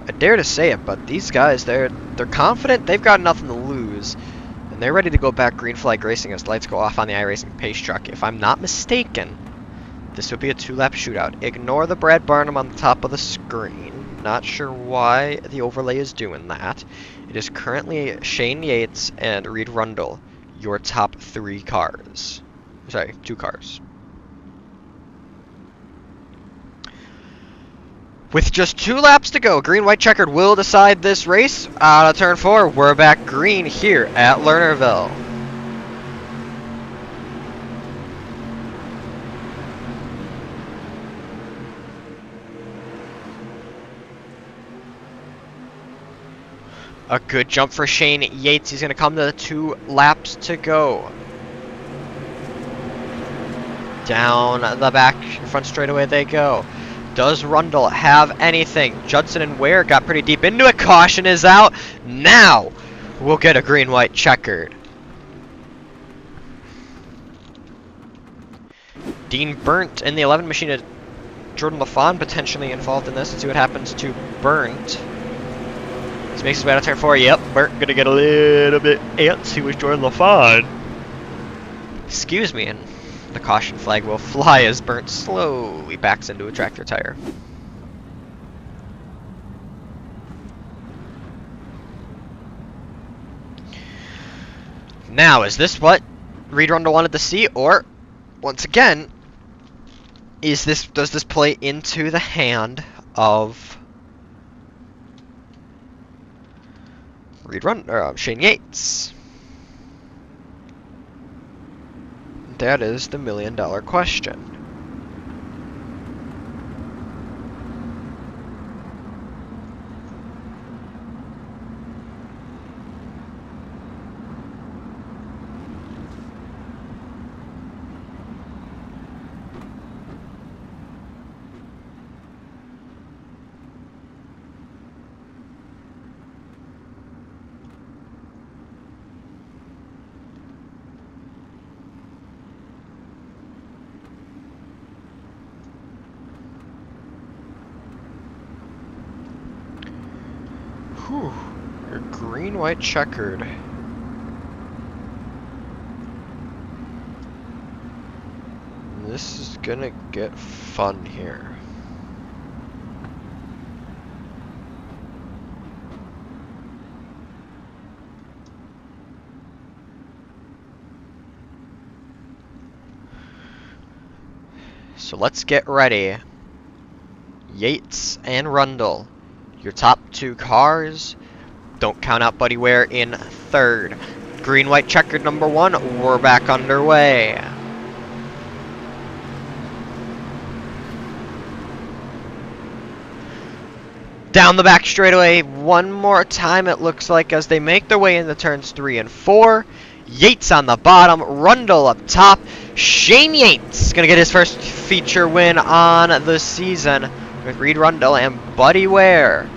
Speaker 2: I dare to say it, but these guys, they're confident, they've got nothing to lose, and they're ready to go back green flag racing as lights go off on the iRacing pace truck. If I'm not mistaken, this would be a 2-lap shootout. Ignore the Brad Barnum on the top of the screen. Not sure why the overlay is doing that. It is currently Shane Yates and Reed Rundle, your top 3 cars. Sorry, 2 cars. With just 2 laps to go, green-white checkered will decide this race. Out of turn 4, we're back green here at Lernerville. A good jump for Shane Yates. He's going to come to the 2 laps to go. Down the back front straightaway they go. Does Rundle have anything? Judson and Ware got pretty deep into it. Caution is out. Now we'll get a green-white checkered. Dean Burnt in the 11 machine. Jordan LaFawn potentially involved in this. Let's see what happens to Burnt. This makes his way out of turn 4. Yep, Burnt gonna get a little bit antsy with Jordan LaFawn. Excuse me, and The caution flag will fly as Burnt slowly backs into a tractor tire. Now, is this what Reed Rundle wanted to see, or once again, does this play into the hand of Shane Yates? That is the million-dollar question. Whew, you're green, white, checkered. This is gonna get fun here. So let's get ready. Yates and Rundle, your top two cars. Don't count out Buddy Ware in third. Green, white, checkered number one. We're back underway. Down the back straightaway one more time, it looks like, as they make their way into turns 3 and 4. Yates on the bottom, Rundle up top. Shane Yates gonna get his first feature win on the season, with Reed Rundle and Buddy Ware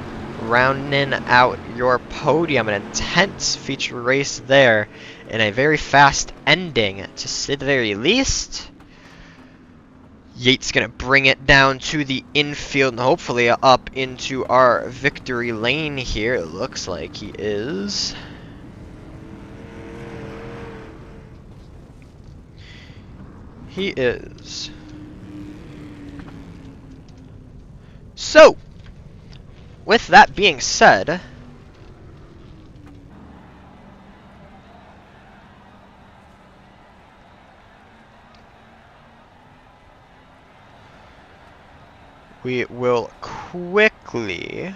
Speaker 2: rounding out your podium. An intense feature race there, and a very fast ending, to say the very least. Yates gonna bring it down to the infield and hopefully up into our victory lane here. It looks like he is. He is. So, with that being said, we will quickly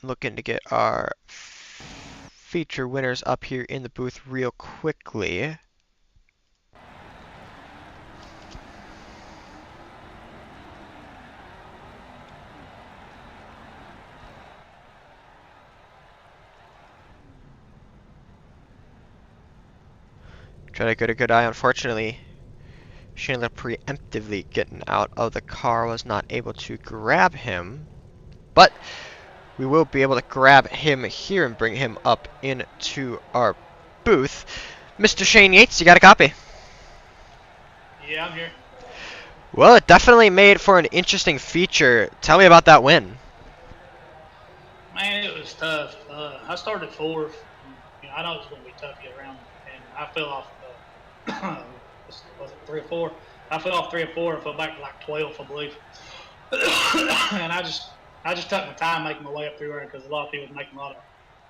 Speaker 2: looking to get our feature winners up here in the booth real quickly. Try to get a good eye. Unfortunately, Chandler preemptively getting out of the car was not able to grab him, but we will be able to grab him here and bring him up into our booth. Mr. Shane Yates, you got a copy?
Speaker 8: Yeah, I'm here.
Speaker 2: Well, it definitely made for an interesting feature. Tell me about that win.
Speaker 8: Man, it was tough. I started fourth. You know, I know it was going to be tough to get around, and I fell off. Was it 3 or 4? I fell off 3 or 4 and fell back to like 12, I believe. And I just took my time making my way up through there, because a lot of people was making a lot of,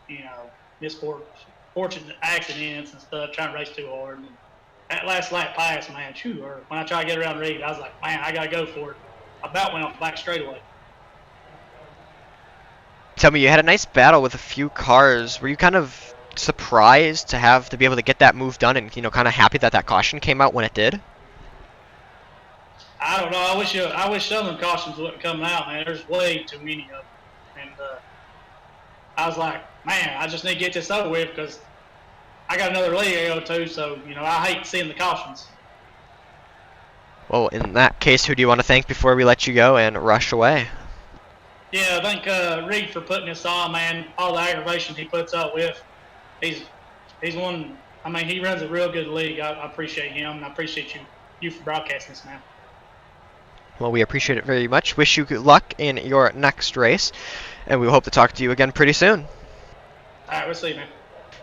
Speaker 8: you know, misfortunate accidents and stuff, trying to race too hard. And that last lap pass, man, or when I tried to get around Reed, I was like, man, I got to go for it. I about went off the back straightaway.
Speaker 2: Tell me, you had a nice battle with a few cars. Were you kind of surprised to be able to get that move done, and, you know, kind of happy that that caution came out when it did?
Speaker 8: I don't know. I wish some of the cautions wouldn't come out, man. There's way too many of them. And I was like, man, I just need to get this over with, because I got another league to go to, so, you know, I hate seeing the cautions.
Speaker 2: Well, in that case, who do you want to thank before we let you go and rush away?
Speaker 8: Yeah, I thank Reed for putting this on, man. All the aggravation he puts up with. He's one. I mean, he runs a real good league. I appreciate him, and I appreciate you for broadcasting this, man.
Speaker 2: Well, we appreciate it very much. Wish you good luck in your next race, and we hope to talk to you again pretty soon.
Speaker 8: All right, we'll see, man.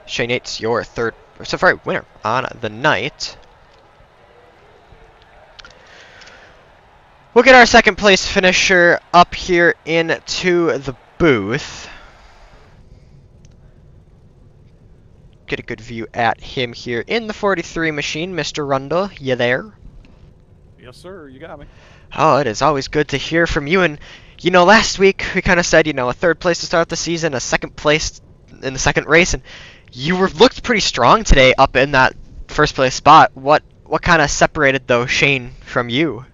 Speaker 2: Shane Yates, your third Safari winner on the night. We'll get our second place finisher up here into the booth. Get a good view at him here in the 43 machine. Mr. Rundle, you there?
Speaker 9: Yes, sir. You got me.
Speaker 2: Oh, it is always good to hear from you. And, you know, last week we kind of said, you know, a third place to start the season, a second place in the second race, and you looked pretty strong today up in that first place spot. What kind of separated, though, Shane from you?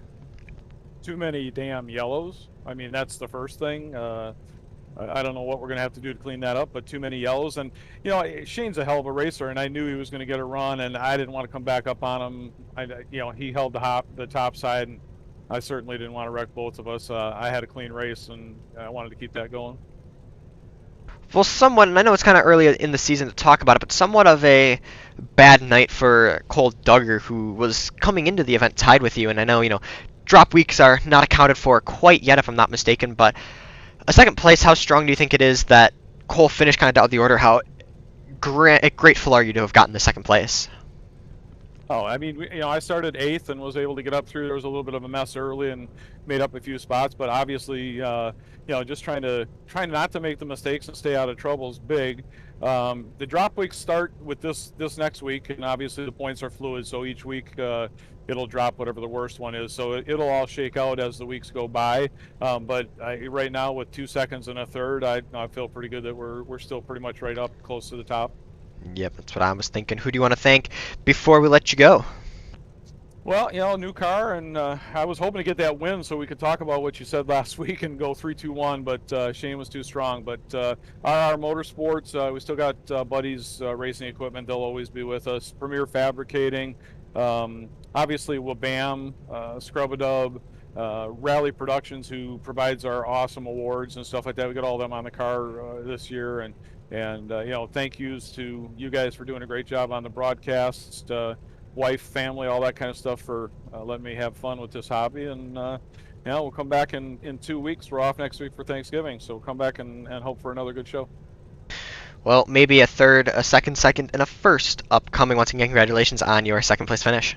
Speaker 9: Too many damn yellows. I mean, that's the first thing. I don't know what we're going to have to do to clean that up, but too many yellows. And, you know, Shane's a hell of a racer, and I knew he was going to get a run, and I didn't want to come back up on him. You know, he held the top side, and I certainly didn't want to wreck both of us. I had a clean race, and I wanted to keep that going.
Speaker 2: Well, somewhat, and I know it's kind of early in the season to talk about it, but somewhat of a bad night for Cole Duggar, who was coming into the event tied with you. And I know, you know, drop weeks are not accounted for quite yet, if I'm not mistaken, but a second place, how strong do you think it is that Cole finished kind of out of the order? How grateful are you to have gotten the second place?
Speaker 9: Oh, I mean, you know, I started 8th and was able to get up through. There was a little bit of a mess early and made up a few spots, but obviously, you know, just trying not to make the mistakes and stay out of trouble is big. The drop weeks start with this next week, and obviously the points are fluid, so each week it'll drop whatever the worst one is. So it'll all shake out as the weeks go by. But right now, with 2 seconds and a third, I feel pretty good that we're still pretty much right up close to the top.
Speaker 2: Yep, that's what I was thinking. Who do you want to thank before we let you go?
Speaker 9: Well, you know, new car, and I was hoping to get that win so we could talk about what you said last week and go 3-2-1, but Shane was too strong. But RR Motorsports, we still got Buddy's Racing Equipment. They'll always be with us. Premier Fabricating, obviously Wabam, Scrub-A-Dub, Rally Productions, who provides our awesome awards and stuff like that. We got all of them on the car this year, and you know, thank yous to you guys for doing a great job on the broadcast. Wife, family, all that kind of stuff for letting me have fun with this hobby. And you know, we'll come back in 2 weeks. We're off next week for Thanksgiving, so we'll come back and hope for another good show.
Speaker 2: Well, maybe a third, a second, and a first upcoming. Once again, congratulations on your second place finish.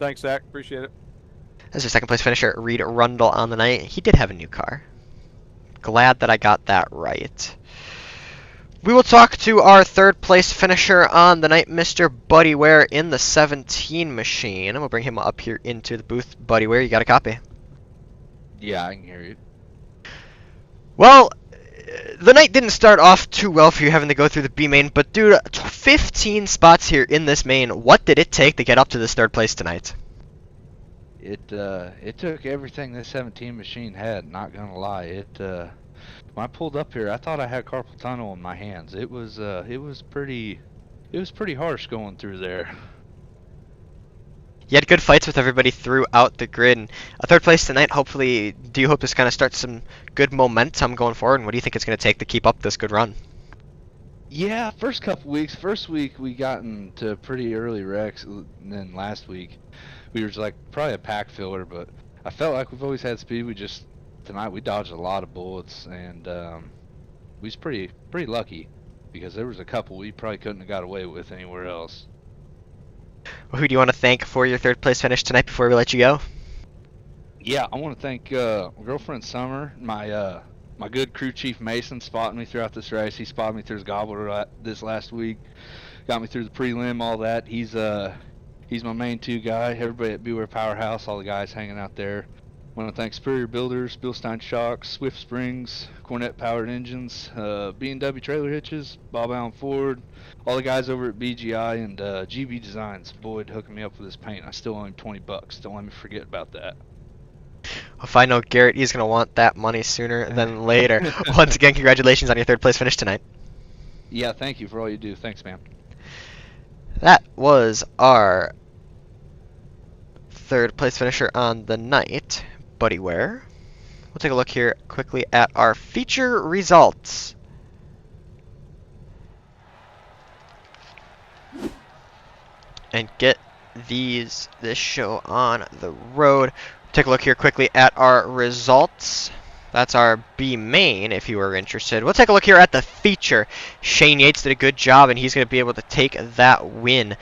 Speaker 9: Thanks, Zach. Appreciate it.
Speaker 2: As your second place finisher, Reed Rundle on the night. He did have a new car. Glad that I got that right. We will talk to our third place finisher on the night, Mr. Buddy Ware in the 17 machine. And we'll bring him up here into the booth. Buddy Ware, you got a copy?
Speaker 10: Yeah, I can hear you.
Speaker 2: Well, the night didn't start off too well for you having to go through the B main, but dude, 15 spots here in this main. What did it take to get up to this third place tonight?
Speaker 10: It took everything this 17 machine had, not gonna lie. When I pulled up here, I thought I had carpal tunnel in my hands. It was pretty harsh going through there.
Speaker 2: You had good fights with everybody throughout the grid. And a third place tonight, hopefully, do you hope this kind of starts some good momentum going forward? And what do you think it's going to take to keep up this good run?
Speaker 10: Yeah, first couple weeks. First week we got into pretty early wrecks, and then last week we were like probably a pack filler, but I felt like we've always had speed. Tonight we dodged a lot of bullets, and we was pretty lucky because there was a couple we probably couldn't have got away with anywhere else.
Speaker 2: Well, who do you want to thank for your third place finish tonight before we let you go?
Speaker 10: Yeah, I want to thank my girlfriend Summer, my good crew chief Mason spotting me throughout this race. He spotted me through his gobbler this last week, got me through the prelim, all that. He's my main 2 guy. Everybody at Beware Powerhouse, all the guys hanging out there. I want to thank Superior Builders, Bilstein Shocks, Swift Springs, Cornet Powered Engines, B&W Trailer Hitches, Bob Allen Ford, all the guys over at BGI, and GB Designs. Boyd hooking me up with this paint. I still owe him $20. Don't let me forget about that.
Speaker 2: If I know Garrett, he's going to want that money sooner than later. Once again, congratulations on your third place finish tonight.
Speaker 10: Yeah, thank you for all you do. Thanks, man.
Speaker 2: That was our third place finisher on the night, Buddy Ware. We'll take a look here quickly at our feature results. And get this show on the road. Take a look here quickly at our results. That's our B main, if you were interested. We'll take a look here at the feature. Shane Yates did a good job, and he's going to be able to take that win.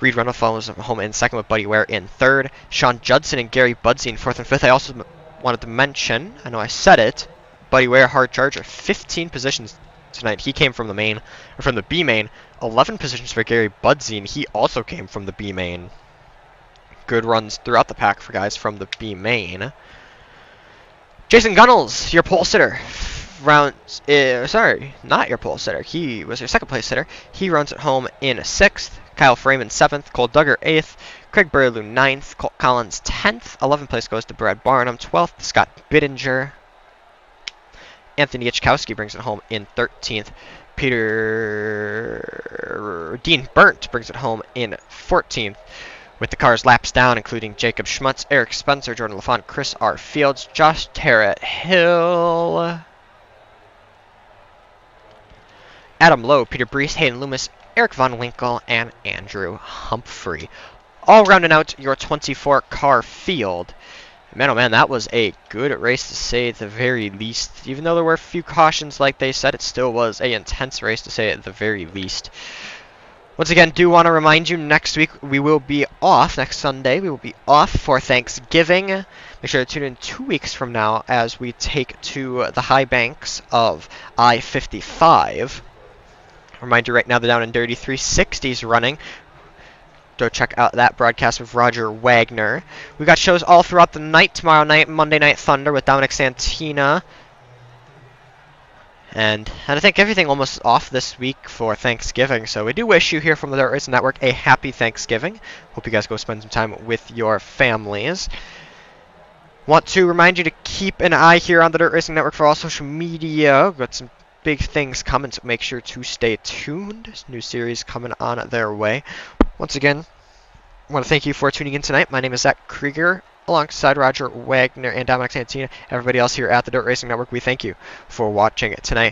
Speaker 2: Reed Reynolds follows home in second with Buddy Ware in third. Sean Judson and Gary Budsey in fourth and fifth. I also wanted to mention, I know I said it, Buddy Ware, hard charger, 15 positions tonight. He came from the main, or from the B main. 11 positions for Gary Budsey, and he also came from the B main. Good runs throughout the pack for guys from the B main. Jason Gunnels, your pole sitter. Sorry, not your pole sitter. He was your second place sitter. He runs it home in 6th. Kyle Freeman 7th. Cole Duggar 8th. Craig Burlew 9th. Colt Collins 10th. 11th place goes to Brad Barnum. 12th, Scott Bittinger. Anthony Ichkowski brings it home in 13th. Dean Burnt brings it home in 14th. With the cars laps down, including Jacob Schmutz, Eric Spencer, Jordan LaFont, Chris R. Fields, Josh Terrett Hill, Adam Lowe, Peter Brees, Hayden Loomis, Eric Von Winkle, and Andrew Humphrey. All rounding out your 24-car field. Man, oh man, that was a good race to say at the very least. Even though there were a few cautions, like they said, it still was an intense race to say at the very least. Once again, do want to remind you, next week we will be off. Next Sunday, we will be off for Thanksgiving. Make sure to tune in 2 weeks from now as we take to the high banks of I-55. Remind you right now, the Down and Dirty 360 is running. Go check out that broadcast with Roger Wagner. We got shows all throughout the night. Tomorrow night, Monday Night Thunder with Dominic Santina. And I think everything almost off this week for Thanksgiving. So we do wish you here from the Dirt Racing Network a happy Thanksgiving. Hope you guys go spend some time with your families. Want to remind you to keep an eye here on the Dirt Racing Network for all social media. We've got some big things coming, so make sure to stay tuned. New series coming on their way. Once again, I want to thank you for tuning in tonight. My name is Zach Krieger, alongside Roger Wagner and Dominic Santina. Everybody else here at the Dirt Racing Network, we thank you for watching tonight.